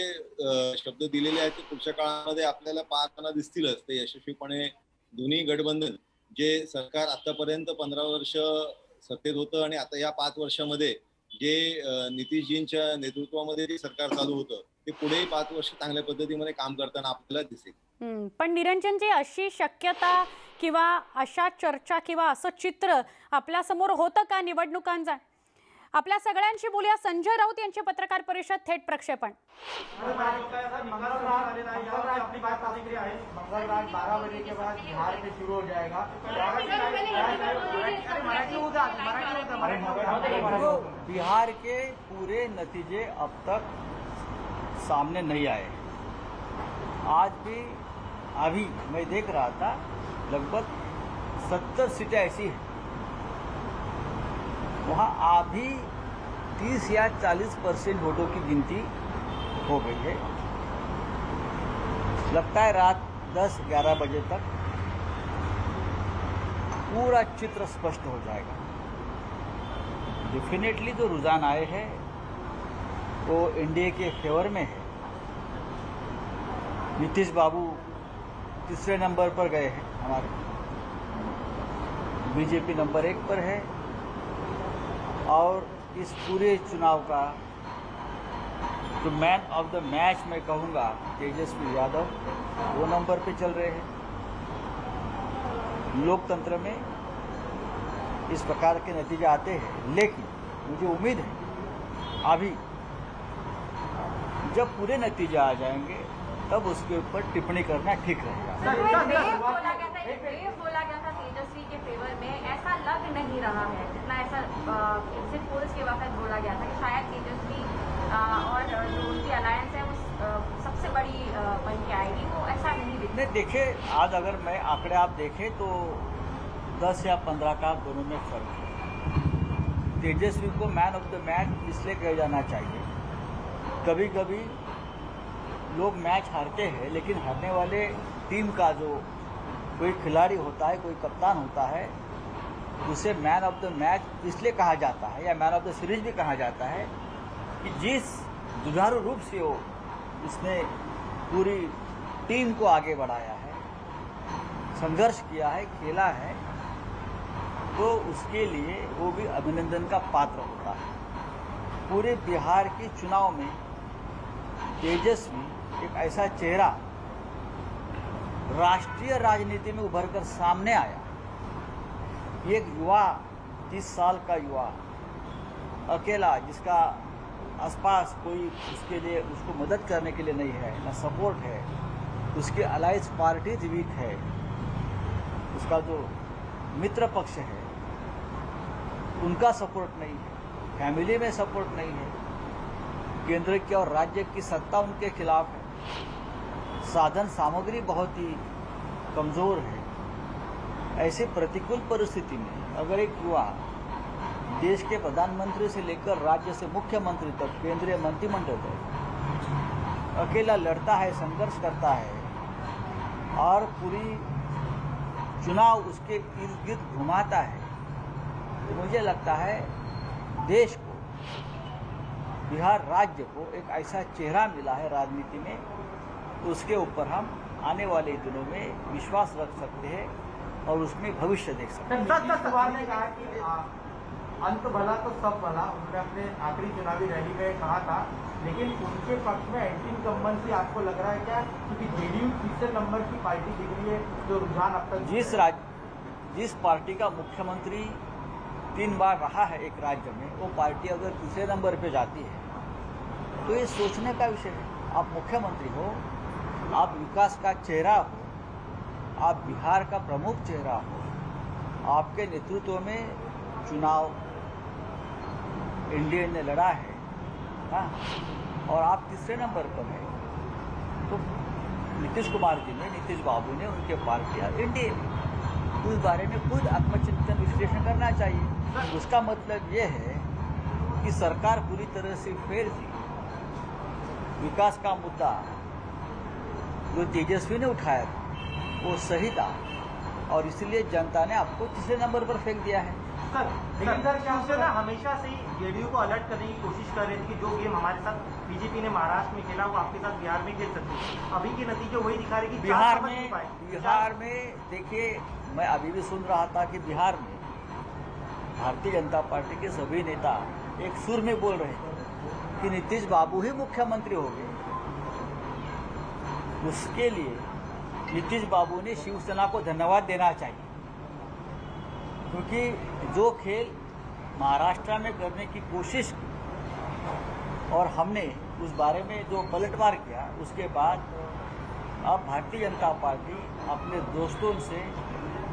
शब्द दिलेले आहेत ते पुढच्या काळामध्ये आपल्याला पाहताना दिसतीलच. ते यशस्वीपणे दोन्ही गठबंधन जे सरकार आतापर्यंत 15 वर्ष सत्तेत होतं आणि आता या 5 वर्षामध्ये जे नितीशजींच्या नेतृत्वामध्ये जे सरकार चालू होतं ते पुढेही 5 वर्ष चांगल्या पद्धतीमध्ये काम करताना आपल्याला दिसेल. पण निरंजनजी, अशी शक्यता किंवा अशा चर्चा किंवा असं चित्र आपल्या समोर होतं का निवडणुकांचा? आपल्या सगळ्यांशी बोलूया. संजय राऊत यांची पत्रकार परिषद थेट प्रक्षेपण. बिहार के पूरे नतीजे अब तक सामने नहीं आए. आज भी अभी मैं देख रहा था लगभग 70 सीटें ऐसी हैं वहाँ अभी 30 या 40% वोटों की गिनती हो गई है. लगता है रात 10-11 बजे तक पूरा चित्र स्पष्ट हो जाएगा. डेफिनेटली जो रुझान आए हैं वो एनडीए के फेवर में है. नीतीश बाबू तीसरे नंबर पर गए हैं हमारे, बीजेपी नंबर 1 पर है और इस पूरे चुनाव का जो मैन ऑफ द मैच मैं कहूँगा तेजस्वी यादव वो नंबर पे चल रहे हैं. लोकतंत्र में इस प्रकार के नतीजे आते हैं, लेकिन मुझे उम्मीद है अभी जब पूरे नतीजे आ जाएंगे तब उसके ऊपर टिप्पणी करना ठीक रहेगा. बोला गया था तेजस्वी के फेवर में, ऐसा लग नहीं रहा है जितना ऐसा एग्जिट पोल्स के वक्त बोला गया था कि शायद तेजस्वी और जो उनकी अलायंस है वो सबसे बड़ी बन के आएगी, वो ऐसा नहीं दिखता. नहीं, देखिए आज अगर मैं आंकड़े आप देखें तो 10 या 15 का दोनों में फर्क है. तेजस्वी को मैन ऑफ द मैच इसलिए कहा जाना चाहिए. कभी कभी लोग मैच हारते हैं लेकिन हारने वाले टीम का जो कोई खिलाड़ी होता है, कोई कप्तान होता है, उसे मैन ऑफ द मैच इसलिए कहा जाता है या मैन ऑफ द सीरीज भी कहा जाता है कि जिस जुझारू रूप से वो उसने पूरी टीम को आगे बढ़ाया है, संघर्ष किया है, खेला है, तो उसके लिए वो भी अभिनंदन का पात्र होता है। पूरे बिहार के चुनाव में तेजस्वी एक ऐसा चेहरा राष्ट्रीय राजनीति में उभर कर सामने आया। एक युवा, 30 साल का युवा, अकेला, जिसका आसपास कोई उसके लिए उसको मदद करने के लिए नहीं है, ना सपोर्ट है, उसकी अलायंस पार्टीज वीक है, उसका जो मित्र पक्ष है उनका सपोर्ट नहीं है, फैमिली में सपोर्ट नहीं है, केंद्र की और राज्य की सत्ता उनके खिलाफ है, साधन सामग्री बहुत ही कमज़ोर है। ऐसी प्रतिकूल परिस्थिति में अगर एक युवा देश के प्रधानमंत्री से लेकर राज्य से मुख्यमंत्री तक, केंद्रीय मंत्रिमंडल तक अकेला लड़ता है, संघर्ष करता है और पूरी चुनाव उसके इर्द गिर्द घुमाता है, तो मुझे लगता है देश को, बिहार राज्य को एक ऐसा चेहरा मिला है राजनीति में, तो उसके ऊपर हम आने वाले दिनों में विश्वास रख सकते हैं और उसमें भविष्य देख सकते हैं। सवाल ने कहा कि अंत भला तो सब भला, उन्होंने अपने आखिरी चुनावी रैली में कहा था, लेकिन उनके पक्ष में एंटी इनकम्बेंसी आपको लग रहा है क्या? क्योंकि जेडीयू तीसरे नंबर की पार्टी दिख रही है, जो रुझान अब तक जिस पार्टी का मुख्यमंत्री 3 बार रहा है एक राज्य में, वो पार्टी अगर तीसरे नंबर पे जाती है तो ये सोचने का विषय है। आप मुख्यमंत्री हो, आप विकास का चेहरा हो, आप बिहार का प्रमुख चेहरा हो, आपके नेतृत्व में चुनाव एनडीए ने लड़ा है, हाँ, और आप तीसरे नंबर पर हैं, तो नीतीश कुमार जी ने, नीतीश बाबू ने, उनके पार्टी एनडीए में उस बारे में खुद आत्मचिंतन विश्लेषण करना चाहिए। उसका मतलब ये है कि सरकार पूरी तरह से फेल थी। विकास का मुद्दा जो तेजस्वी ने उठाया था वो सही था और इसलिए जनता ने आपको तीसरे नंबर पर फेंक दिया है। लेकिन सर क्या होता है ना, हमेशा से ही जेडीयू को अलर्ट करने की कोशिश कर रहे थे कि जो गेम हमारे साथ बीजेपी ने महाराष्ट्र में खेला वो आपके साथ बिहार में खेल सकते हैं। अभी के नतीजे वही दिखा रहे कि बिहार में देखिए, मैं अभी भी सुन रहा था कि बिहार में भारतीय जनता पार्टी के सभी नेता एक सुर में बोल रहे हैं कि नीतीश बाबू ही मुख्यमंत्री हो गए। उसके लिए नीतीश बाबू ने शिवसेना को धन्यवाद देना चाहिए, क्योंकि जो खेल महाराष्ट्र में करने की कोशिश की और हमने उस बारे में जो पलटवार किया, उसके बाद अब भारतीय जनता पार्टी अपने दोस्तों से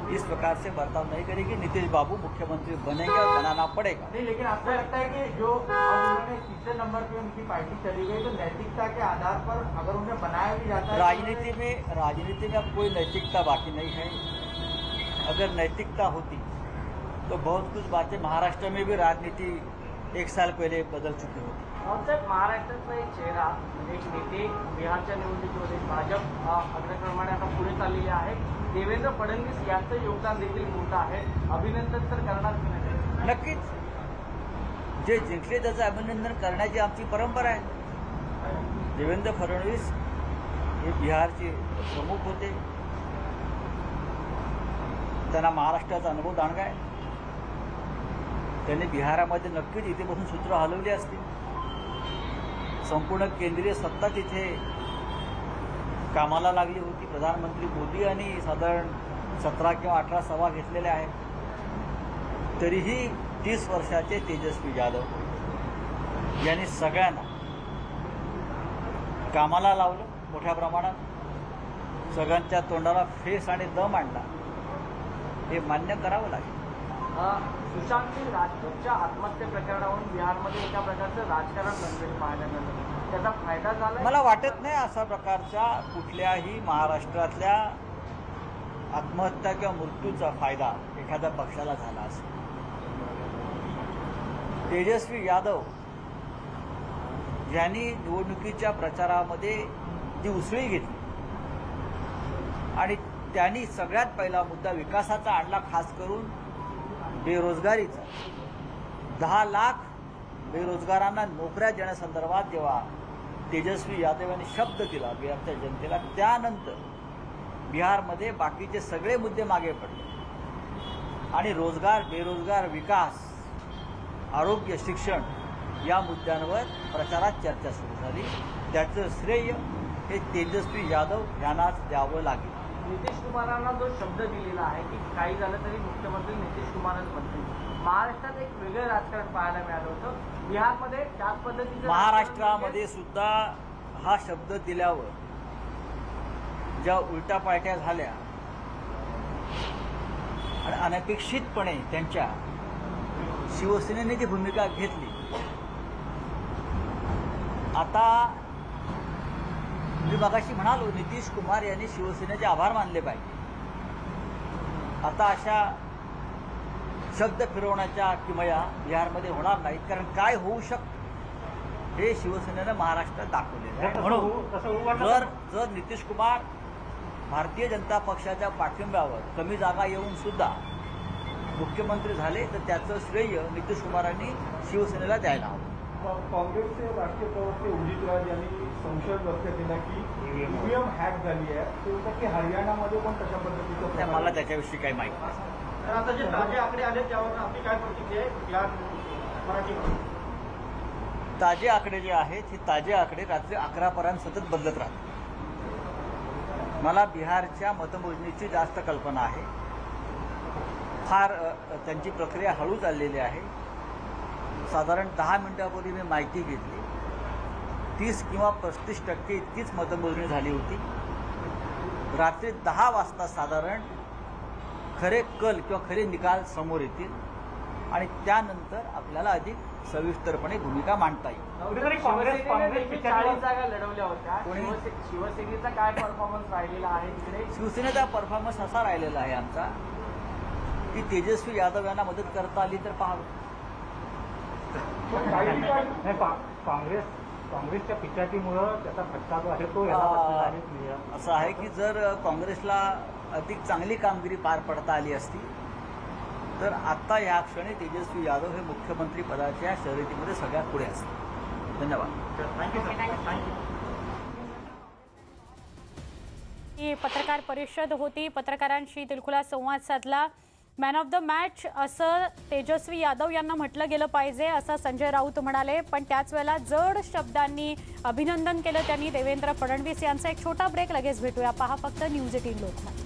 इस प्रकार से बर्ताव नहीं करेगी। नीतीश बाबू मुख्यमंत्री बनेंगे और बनाना पड़ेगा। नहीं, लेकिन आपको लगता है कि जो उन्होंने तीसरे नंबर पे उनकी पार्टी चली गई, तो नैतिकता के आधार पर अगर उन्हें बनाया भी जाता है, राजनीति में अब कोई नैतिकता बाकी नहीं है। अगर नैतिकता होती तो बहुत कुछ बातें महाराष्ट्र में भी राजनीति 1 साल पहिले बदल चुकी होती। साहेब, महाराष्ट्रातला एक चेहरा, एक नेते बिहारच्या निवडणुकीमध्ये भाजप अग्रक्रमाने आता पुढे चाललेले आहे. देवेंद्र फडणवीस यांचं योगदान देखील मोठं आहे. अभिनंदन तर करणार की नाही? नक्कीच, जे जिंकले त्याचं अभिनंदन करण्याची आमची परंपरा आहे. देवेंद्र फडणवीस हे बिहारचे प्रमुख होते, त्यांना महाराष्ट्राचा अनुभव दांडगा आहे. त्यांनी बिहारामध्ये नक्कीच इथे बसून सूत्र हलवली असतील. संपूर्ण केंद्रीय सत्ता तिथे कामाला लागली होती. प्रधानमंत्री मोदी यांनी साधारण 17 किंवा 18 सभा घेतलेल्या आहेत. तरीही 30 वर्षाचे तेजस्वी यादव यांनी सगळ्यांना कामाला लावलं मोठ्या प्रमाणात. सगळ्यांच्या तोंडाला फेस आणि दम आणला, हे मान्य करावं लागेल. सुशांत सिंग राजपूतच्या आत्महत्या प्रकरणावरून बिहारमध्ये एका प्रकारचं राजकारण बनलेलं पाहायला मिळालं. त्याचा फायदा झाला? मला वाटत नाही अशा प्रकारच्या कुठल्याही महाराष्ट्रातल्या आत्महत्या किंवा मृत्यूचा फायदा एखाद्या पक्षाला झाला असेल. तेजस्वी यादव यांनी निवडणुकीच्या प्रचारामध्ये जी उसळी घेतली आणि त्यांनी सगळ्यात पहिला मुद्दा विकासाचा आणला, खास करून बेरोजगारीचा 10 लाख बेरोजगारांना नोकऱ्या देण्यासंदर्भात जेव्हा तेजस्वी यादव यांनी शब्द दिला बिहारच्या जनतेला, त्यानंतर बिहारमध्ये बाकीचे सगळे मुद्दे मागे पडले आणि रोजगार, बेरोजगार, विकास, आरोग्य, शिक्षण या मुद्द्यांवर प्रचारात चर्चा सुरू झाली. त्याचं श्रेय हे तेजस्वी यादव यांनाच द्यावं लागेल. नितीश कुमारांना जो शब्द दिलेला आहे की काही झालं तरी मुख्यमंत्री नितीश कुमारच बनतील, महाराष्ट्रात एक वेगळं राजकारण पाहायला मिळालं होतं. बिहारमध्ये त्याच पद्धतीचं महाराष्ट्रामध्ये सुद्धा हा शब्द दिल्यावर ज्या उलटापालट्या झाल्या आणि अनपेक्षितपणे त्यांच्या शिवसेनेने जी भूमिका घेतली, आता मी मगाशी म्हणालो नितीश कुमार यांनी शिवसेनेचे आभार मानले पाहिजे. आता अशा शब्द फिरवण्याच्या किमया बिहारमध्ये होणार नाहीत, कारण काय होऊ शकतं हे शिवसेनेनं महाराष्ट्रात दाखवलेलं आहे. म्हणून जर नितीश कुमार भारतीय जनता पक्षाच्या पाठिंब्यावर कमी जागा येऊन सुद्धा मुख्यमंत्री झाले तर त्याचं श्रेय नितीश कुमारांनी शिवसेनेला द्यायला हवं. काँग्रेसचे राष्ट्रीय प्रवक्ते उदित राज यांनी संशय व्यक्त केला की ईव्हीएम हॅक झाली आहे, ते की हरियाणामध्ये पण तशा पद्धतीचं. मला त्याच्याविषयी काही माहिती नाही. आता जे ताजे आकडे आले त्यावर आपली काय प्रतिक्रिया आहे या मराठी? ताजे आकडे जे आहेत हे ताजे आकडे रात्री 11पर्यंत सतत बदलत राहतात. मला बिहारच्या मतमोजणीची जास्त कल्पना आहे. फार त्यांची प्रक्रिया हळू चाललेली आहे. साधारण 10 मिनिटापूर्वी मी माहिती घेतली, 30 किंवा 35% इतकीच मतमोजणी झाली होती. रात्री 10 वाजता साधारण खरे कल किंवा खरे निकाल समोर येतील आणि त्यानंतर आपल्याला अधिक सविस्तरपणे भूमिका मांडता येईल. 40 जागा लढवल्या होत्या, शिवसेनेचा काय परफॉर्मन्स राहिलेला आहे तिकडे? शिवसेनेचा परफॉर्मन्स असा राहिलेला आहे आमचा की तेजस्वी यादव यांना मदत करता आली तर पाहावं. काँग्रेसच्या पिछाटीमुळं त्याचा फटका जो आहे तो असं आहे की जर काँग्रेसला अधिक चांगली कामगिरी पार पडता आली असती तर आता या क्षणी तेजस्वी यादव हे मुख्यमंत्री पदाच्या शर्यतीमध्ये सगळ्यात पुढे असतात. धन्यवाद. ही पत्रकार परिषद होती. पत्रकारांशी दिलखुलास संवाद साधला. मॅन ऑफ द मॅच असं तेजस्वी यादव यांना म्हटलं गेलं पाहिजे असं संजय राऊत म्हणाले, पण त्याच वेळेला जड शब्दांनी अभिनंदन केलं त्यांनी देवेंद्र फडणवीस यांचा. एक छोटा ब्रेक, लगेच भेटूया. पहा फक्त न्यूज 18 लोकमत.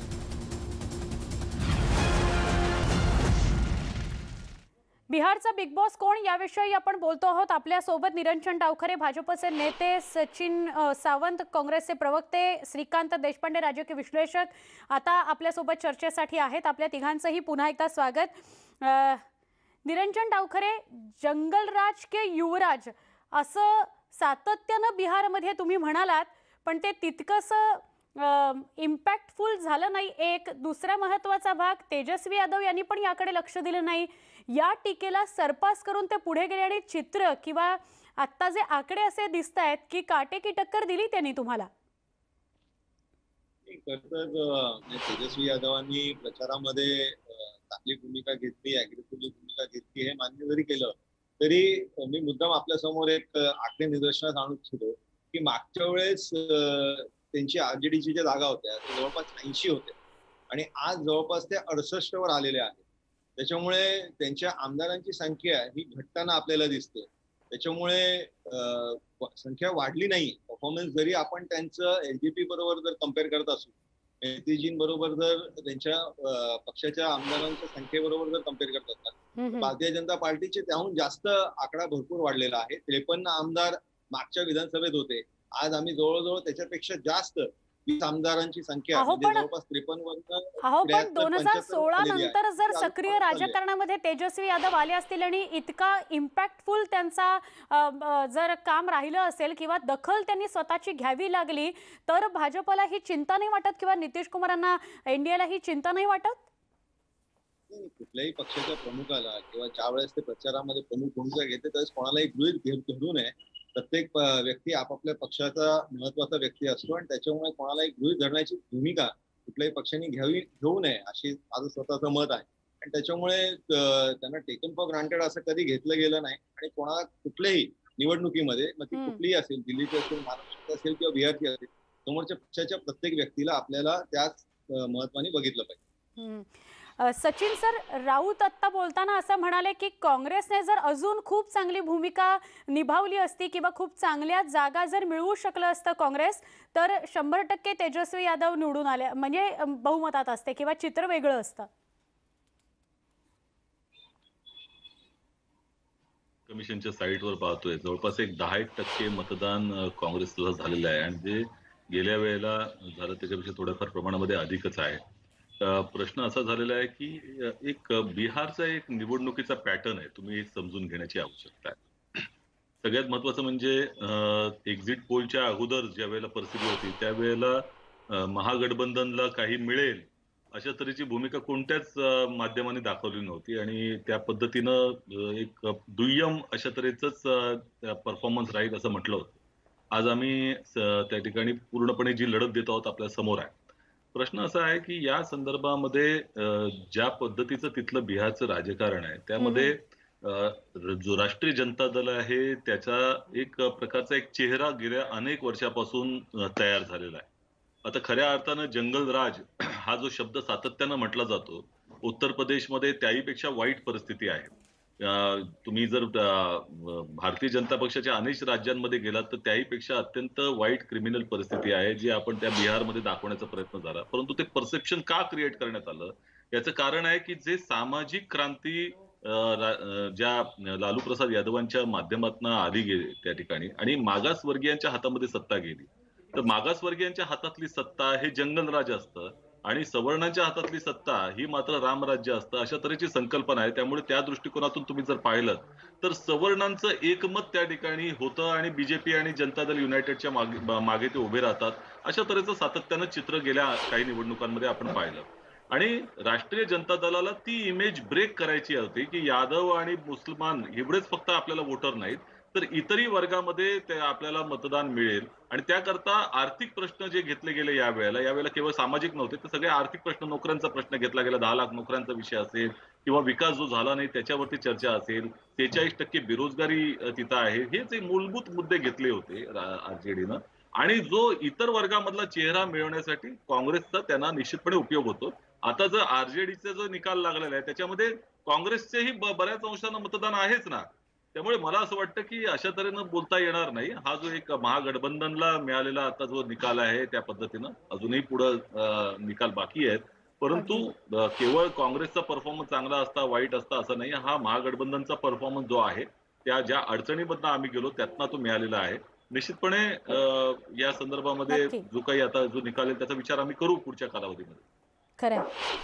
बिहारचा बिग बॉस कोण याविषयी आपण बोलतो आहोत. आपल्यासोबत निरंजन डावखरे भाजपचे नेते, सचिन सावंत काँग्रेसचे प्रवक्ते, श्रीकांत देशपांडे राजकीय विश्लेषक आता आपल्यासोबत चर्चेसाठी आहेत. आपल्या तिघांचंही पुन्हा एकदा स्वागत. निरंजन डावखरे, जंगलराज के युवराज असं सातत्यानं बिहारमध्ये तुम्ही म्हणालात, पण ते तितकंसं इम्पॅक्टफुल झालं नाही. एक दुसरा महत्त्वाचा भाग, तेजस्वी यादव यांनी पण याकडे लक्ष दिलं नाही. या टीकेला सरपास करून ते पुढे गेले आणि चित्र किंवा आत्ता जे आकडे असे दिसत आहेत की काटेकी टक्कर दिली त्यांनी तुम्हाला. तेजस्वी यादवांनी प्रचारामध्ये चांगली भूमिका घेतली, ऍग्रेसिव्हली भूमिका घेतली हे मान्य जरी केलं तरी मी मुद्दाम आपल्यासमोर एक आकडे निदर्शनास आणू इच्छितो की मागच्या वेळेस त्यांची आरजेडीची ज्या जागा होत्या त्या जवळपास 80 होत्या आणि आज जवळपास त्या 68 वर आलेल्या आहेत. त्याच्यामुळे त्यांच्या आमदारांची संख्या ही घटताना आपल्याला दिसते. त्याच्यामुळे संख्या वाढली नाही. परफॉर्मन्स जरी आपण त्यांचं एलजेपी बरोबर जर कम्पेअर करत असू, बरोबर जर त्यांच्या पक्षाच्या आमदारांच्या संख्येबरोबर जर कम्पेअर करत असतात, भारतीय जनता पार्टीचे त्याहून जास्त आकडा भरपूर वाढलेला आहे. 53 आमदार मागच्या विधानसभेत होते, आज आम्ही जवळजवळ त्याच्यापेक्षा जास्त 20 आमदारांची संख्या जवळपास 53 वरून. पण 2016 नंतर जर सक्रिय राजकारणामध्ये तेजस्वी यादव आले असतील आणि इतका इम्पॅक्टफुल त्यांचा जर काम राहिलं असेल किंवा दखल त्यांनी स्वतःची घ्यावी लागली तर भाजपला ही चिंता नाही वाटत किंवा नितीश कुमारांना एनडीएला ही चिंता नाही वाटत? कुठल्याही पक्षाच्या प्रमुखाला किंवा ज्या वेळेस ते प्रचारामध्ये प्रमुख भूमिका घेते त्यावेळेस कोणालाही गृहीत धरू नये. प्रत्येक व्यक्ती आपापल्या पक्षाचा महत्वाचा व्यक्ती असतो आणि त्याच्यामुळे कोणालाही गृहीत धरण्याची भूमिका कुठल्याही पक्षाने घेऊ नये अशी माझं स्वतःचं मत आहे. आणि त्याच्यामुळे त्यांना टेकन फॉर ग्रांटेड असं कधी घेतलं गेलं नाही. आणि कुठल्याही निवडणुकीमध्ये, मग ती कुठलीही असेल, दिल्लीची असेल, महाराष्ट्राची असेल किंवा बिहारची असेल, समोरच्या पक्षाच्या प्रत्येक व्यक्तीला आपल्याला त्याच महत्वाने बघितलं पाहिजे. सचिन सर, राऊत आत्ता बोलताना असं म्हणाले की काँग्रेसने जर अजून खूप चांगली भूमिका निभावली असती किंवा खूप चांगल्या जागा जर मिळवू शकलं असतं काँग्रेस, तर 100% तेजस्वी यादव निवडून आले, म्हणजे बहुमतात असते किंवा चित्र वेगळं असतं. कमिशनच्या साईटवर पाहतोय जवळपास एक 10% मतदान काँग्रेसला झालेलं आहे आणि जे गेल्या वेळेला झालं त्याच्यापेक्षा थोड्याफार प्रमाणामध्ये अधिकच आहे. प्रश्न असा झालेला आहे की एक बिहारचा एक निवडणुकीचा पॅटर्न आहे, तुम्ही एक समजून घेण्याची आवश्यकता आहे. सगळ्यात महत्वाचं म्हणजे एक्झिट पोलच्या अगोदर ज्या वेळेला परिस्थिती होती त्यावेळेला महागठबंधनला काही मिळेल अशा तऱ्हेची भूमिका कोणत्याच माध्यमांनी दाखवली नव्हती आणि त्या पद्धतीनं एक दुय्यम अशा तऱ्हेच परफॉर्मन्स राहील असं म्हटलं होतं. आज आम्ही त्या ठिकाणी पूर्णपणे जी लढत देत आहोत आपल्या समोर आहे. प्रश्न असा आहे की या संदर्भामध्ये ज्या पद्धतीचं तिथलं बिहारचं राजकारण आहे त्यामध्ये जो राष्ट्रीय जनता दल आहे त्याचा एक प्रकारचा एक चेहरा गेल्या अनेक वर्षापासून तयार झालेला आहे. आता खऱ्या अर्थानं जंगल राज हा जो शब्द सातत्यानं म्हटला जातो, उत्तर प्रदेशमध्ये त्याहीपेक्षा वाईट परिस्थिती आहे. तुम्ही जर भारतीय जनता पक्षाच्या अनेक राज्यांमध्ये गेलात तर त्याहीपेक्षा अत्यंत वाईट क्रिमिनल परिस्थिती आहे जी आपण त्या बिहारमध्ये दाखवण्याचा प्रयत्न झाला. परंतु ते परसेप्शन का क्रिएट करण्यात आलं याचं कारण आहे की जे सामाजिक क्रांती ज्या लालू प्रसाद यादवांच्या माध्यमातून आली गेली त्या ठिकाणी आणि मागासवर्गीयांच्या हातामध्ये सत्ता गेली, तर मागासवर्गीयांच्या हातातली सत्ता हे जंगलराज असतं आणि सवर्णांच्या हातातली सत्ता ही मात्र रामराज्य असतं, अशा तऱ्हेची संकल्पना आहे. त्यामुळे त्या दृष्टिकोनातून तुम्ही जर पाहिलं तर सवर्णांचं एकमत त्या ठिकाणी होतं आणि बीजेपी आणि जनता दल युनायटेडच्या मागे ते उभे राहतात, अशा तऱ्हेचं सातत्यानं चित्र गेल्या काही निवडणुकांमध्ये आपण पाहिलं. आणि राष्ट्रीय जनता दलाला ती इमेज ब्रेक करायची होती की यादव आणि मुसलमान एवढेच फक्त आपल्याला वोटर नाहीत तर इतरही वर्गामध्ये ते आपल्याला मतदान मिळेल. आणि त्याकरता आर्थिक प्रश्न जे घेतले गेले यावेळेला केवळ सामाजिक नव्हते तर सगळे आर्थिक प्रश्न, नोकऱ्यांचा प्रश्न घेतला गेला, 10 लाख नोकऱ्यांचा विषय असेल किंवा विकास जो झाला नाही त्याच्यावरती चर्चा असेल, 43% बेरोजगारी तिथं आहे, हे जे मूलभूत मुद्दे घेतले होते आरजेडीनं. आणि जो इतर वर्गामधला चेहरा मिळवण्यासाठी काँग्रेसचा त्यांना निश्चितपणे उपयोग होतो. आता जर आरजेडीचा जो निकाल लागलेला आहे त्याच्यामध्ये काँग्रेसचेही बऱ्याच अंशानं मतदान आहेच ना. त्यामुळे मला असं वाटतं की अशा तऱ्हेनं बोलता येणार नाही. हा जो एक महागठबंधनला मिळालेला आता जो निकाल आहे त्या पद्धतीनं अजूनही पुढे निकाल बाकी आहेत. परंतु केवळ काँग्रेसचा परफॉर्मन्स चांगला असता वाईट असता असं नाही. हा महागठबंधनचा परफॉर्मन्स जो आहे त्या ज्या अडचणीमधनं आम्ही गेलो त्यातनं तो मिळालेला आहे. निश्चितपणे या संदर्भामध्ये जो काही आता जो निकाल आहे त्याचा विचार आम्ही करू पुढच्या कालावधीमध्ये. खरं.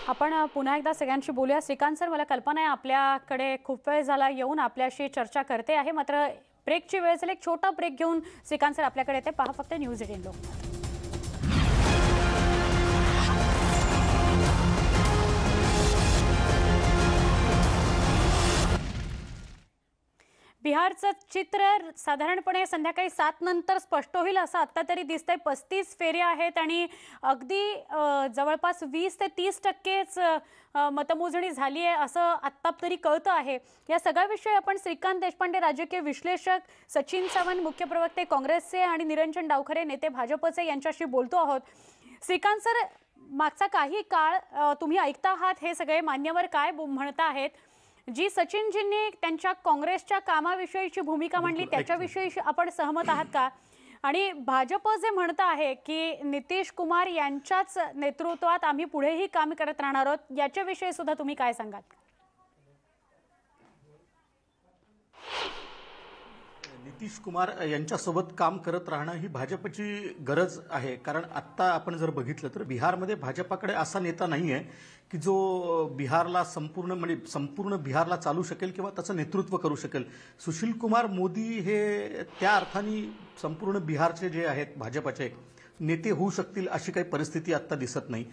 आपण पुन्हा एकदा सगळ्यांशी बोलूया. श्रीकांत सर, मला कल्पना आहे आपल्याकडे खूप वेळ झाला येऊन आपल्याशी चर्चा करते आहे, मात्र ब्रेकची वेळ झाली. एक छोटा ब्रेक घेऊन श्रीकांत सर आपल्याकडे येते. पहा फक्त न्यूज 18 लोकमत. बिहारचं चित्र साधारणपणे संध्याकाळी 7 नंतर स्पष्ट होईल असं आत्ता तरी दिसतंय. 35 फेऱ्या आहेत आणि अगदी जवळपास 20 ते 30% मतमोजणी झाली आहे असं आत्ता तरी कळतं आहे. या सगळ्याविषयी आपण श्रीकांत देशपांडे राजकीय विश्लेषक, सचिन सावंत मुख्य प्रवक्ते काँग्रेसचे आणि निरंजन डावखरे नेते भाजपचे यांच्याशी बोलतो आहोत. श्रीकांत सर, मागचा काही काळ तुम्ही ऐकता आहात हे सगळे मान्यवर काय म्हणत आहेत, जी सचिनजींनी त्यांच्या काँग्रेसच्या कामाविषयीची भूमिका मांडली त्याच्याविषयी आपण सहमत आहात का? आणि भाजप जे म्हणत आहे की नितीश कुमार यांच्याच नेतृत्वात आम्ही पुढेही काम करत राहणार आहोत, याच्याविषयी सुद्धा तुम्ही काय सांगाल? नितीश कुमार यांच्यासोबत काम करत राहणं ही भाजपची गरज आहे. कारण आत्ता आपण जर बघितलं तर बिहारमध्ये भाजपाकडे असा नेता नाही आहे की जो बिहारला संपूर्ण बिहारला चालू शकेल किंवा त्याचं नेतृत्व करू शकेल. सुशील कुमार मोदी हे त्या अर्थाने संपूर्ण बिहारचे जे आहेत भाजपाचे नेते होऊ शकतील अशी काही परिस्थिती आत्ता दिसत नाही.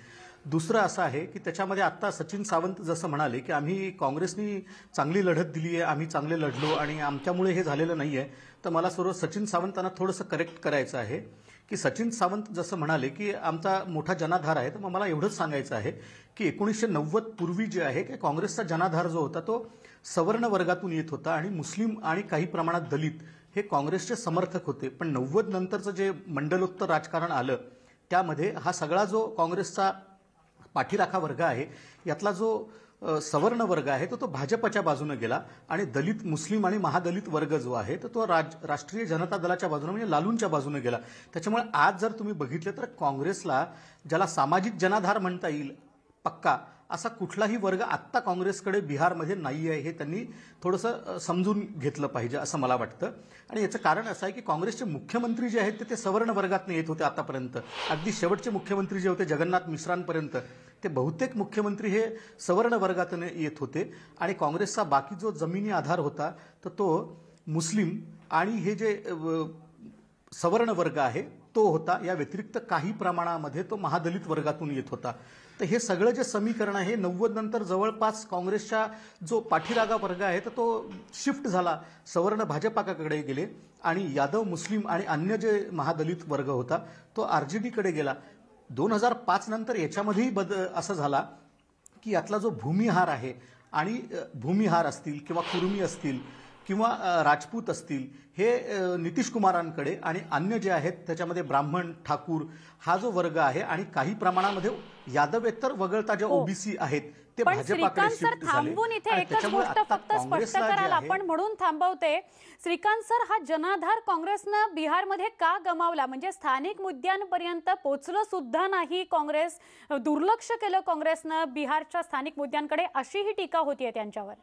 दुसरं असं आहे की त्याच्यामध्ये आत्ता सचिन सावंत जसं म्हणाले की आम्ही काँग्रेसनी चांगली लढत दिली आहे, आम्ही चांगले लढलो आणि आमच्यामुळे हे झालेलं नाही आहे, तर मला सर्व सचिन सावंतांना थोडंसं करेक्ट करायचं आहे की सचिन सावंत जसं म्हणाले की आमचा मोठा जनाधार आहे, तर मग मला एवढंच सांगायचं आहे की 1990 पूर्वी जे आहे की काँग्रेसचा जनाधार जो होता तो सवर्ण वर्गातून येत होता आणि मुस्लिम आणि काही प्रमाणात दलित हे काँग्रेसचे समर्थक होते. पण 90 नंतरचं जे मंडलोत्तर राजकारण आलं त्यामध्ये हा सगळा जो काँग्रेसचा पाठीराखा वर्ग आहे यातला जो सवर्ण वर्ग आहे तो भाजपच्या बाजूने गेला आणि दलित, मुस्लिम आणि महादलित वर्ग जो आहे तर तो राष्ट्रीय जनता दलाच्या बाजूने म्हणजे लालूंच्या बाजूने गेला. त्याच्यामुळे आज जर तुम्ही बघितलं तर काँग्रेसला ज्याला सामाजिक जनाधार म्हणता येईल पक्का असा कुठलाही वर्ग आत्ता काँग्रेसकडे बिहारमध्ये नाही आहे, हे त्यांनी थोडंसं समजून घेतलं पाहिजे असं मला वाटतं. आणि याचं कारण असं आहे की काँग्रेसचे मुख्यमंत्री जे आहेत ते सवर्ण वर्गातून येत होते आतापर्यंत. अगदी शेवटचे मुख्यमंत्री जे होते जगन्नाथ मिश्रांपर्यंत ते बहुतेक मुख्यमंत्री हे सवर्ण वर्गातून येत होते. आणि काँग्रेसचा बाकी जो जमिनी आधार होता तर तो मुस्लिम आणि हे जे सवर्ण वर्ग आहे तो होता. या व्यतिरिक्त काही प्रमाणामध्ये तो महादलित वर्गातून येत होता. तर हे सगळं जे समीकरण आहे 90 नंतर जवळपास काँग्रेसचा जो पाठीराखा वर्ग आहे तर तो शिफ्ट झाला, सवर्ण भाजपाकडे गेले आणि यादव, मुस्लिम आणि अन्य जे महादलित वर्ग होता तो आरजेडीकडे गेला. 2005 नंतर याच्यामध्येही असं झाला की यातला जो भूमिहार आहे आणि भूमिहार असतील किंवा कुर्मी असतील किंवा राजपूत असतील हे नितीश कुमारांकडे आणि अन्य जे आहेत त्याच्यामध्ये ब्राह्मण, ठाकूर हा जो वर्ग आहे आणि काही प्रमाणामध्ये यादवेतर वगळता जे ओबीसी आहेत ते भाजपाकडे शिफ्ट झाले. थांबून इथे एकच गोष्ट फक्त स्पष्ट कराल आपण म्हणून थांबवते. श्रीकांत सर, हा जनाधार काँग्रेसनं बिहारमध्ये का गमावला? म्हणजे स्थानिक मुद्द्यांपर्यंत पोचलं सुद्धा नाही काँग्रेस, दुर्लक्ष केलं काँग्रेसनं बिहारच्या स्थानिक मुद्द्यांकडे, अशी ही टीका होतीये त्यांच्यावर.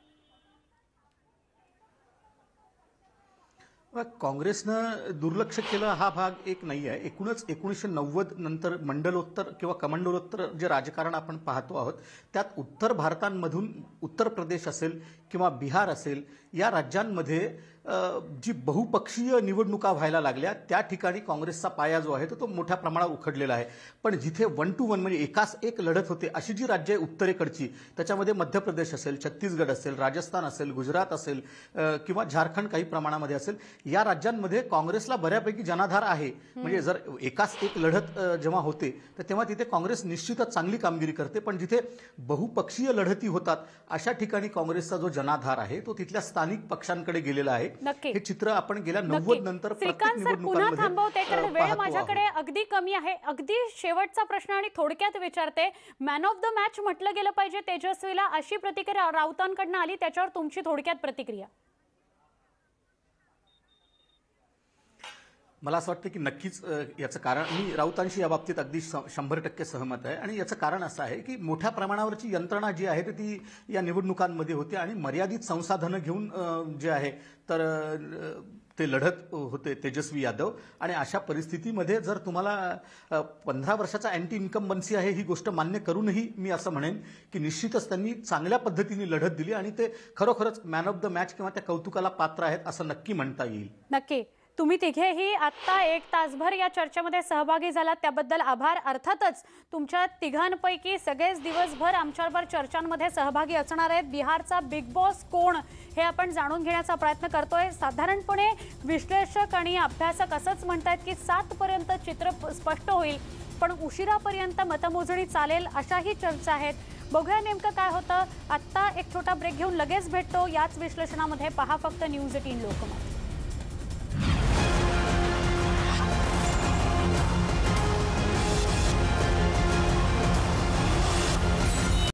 काँग्रेसनं दुर्लक्ष केलं हा भाग एक नाही आहे. एकूणच 1990 नंतर मंडलोत्तर किंवा कमंडलोत्तर जे राजकारण आपण पाहतो आहोत त्यात उत्तर भारतांमधून उत्तर प्रदेश असेल किंवा बिहार असेल या राज्यांमध्ये जी बहुपक्षीय निवडणुका व्हायला लागल्या त्या ठिकाणी काँग्रेसचा पाया जो आहे तो मोठ्या प्रमाणात उखडलेला आहे. पण जिथे 1 to 1 म्हणजे एकास एक लढत होते अशी जी राज्य आहे उत्तरेकडची, त्याच्यामध्ये मध्य प्रदेश असेल, छत्तीसगड असेल, राजस्थान असेल, गुजरात असेल किंवा झारखंड काही प्रमाणामध्ये असेल, या राज्यांमध्ये काँग्रेसला बऱ्यापैकी जनाधार आहे. म्हणजे जर एकास एक लढत जेव्हा होते तर तेव्हा तिथे काँग्रेस निश्चितच चांगली कामगिरी करते. पण जिथे बहुपक्षीय लढती होतात अशा ठिकाणी काँग्रेसचा जो जनाधार आहे तो तिथल्या स्थानिक पक्षांकडे गेलेला आहे. हे चित्र आपण गेल्या 90 नंतर पुन्हा थांबवते कारण वेळ माझ्याकडे अगदी कमी आहे. अगदी शेवटचा प्रश्न आणि थोडक्यात विचारते. मॅन ऑफ द मॅच म्हटलं गेलं पाहिजे तेजस्वीला, अशी प्रतिक्रिया राऊतांकडून आली, त्याच्यावर तुमची थोडक्यात प्रतिक्रिया. मला असं वाटतं की नक्कीच याचं कारण, मी राऊतांशी या बाबतीत अगदी 100% सहमत आहे. आणि याचं कारण असं आहे की मोठ्या प्रमाणावरची यंत्रणा जी आहे ती या निवडणुकांमध्ये होती आणि मर्यादित संसाधनं घेऊन जे आहे तर ते लढत होते तेजस्वी यादव. आणि अशा परिस्थितीमध्ये जर तुम्हाला 15 वर्षाचा अँटी इन्कम्बन्सी आहे ही गोष्ट मान्य करूनही मी असं म्हणेन की निश्चितच त्यांनी चांगल्या पद्धतीने लढत दिली आणि ते खरोखरच मॅन ऑफ द मॅच किंवा त्या कौतुकाला पात्र आहेत असं नक्की म्हणता येईल. नक्की. तुम्ही तिघेही आता 1 तासभर या चर्चेमध्ये सहभागी झालात त्याबद्दल आभार. अर्थातच तुमच्या तिघांपैकी सगळेच दिवसभर आमच्याबरोबर चर्चांमध्ये सहभागी असणार आहेत. बिहारचा बिग बॉस कोण हे आपण जाणून घेण्याचा प्रयत्न करतोय. साधारणपणे विश्लेषक आणि अभ्यासक असंच म्हणतात की 7 पर्यंत चित्र स्पष्ट होईल, पण उशिरापर्यंत मतमोजणी चालेल अशाही चर्चा आहेत. बघूया नेमकं काय होतं. आत्ता एक छोटा ब्रेक घेऊन लगेच भेटतो. याच विश्लेषणामध्ये पहा फक्त न्यूज 18 लोकमत.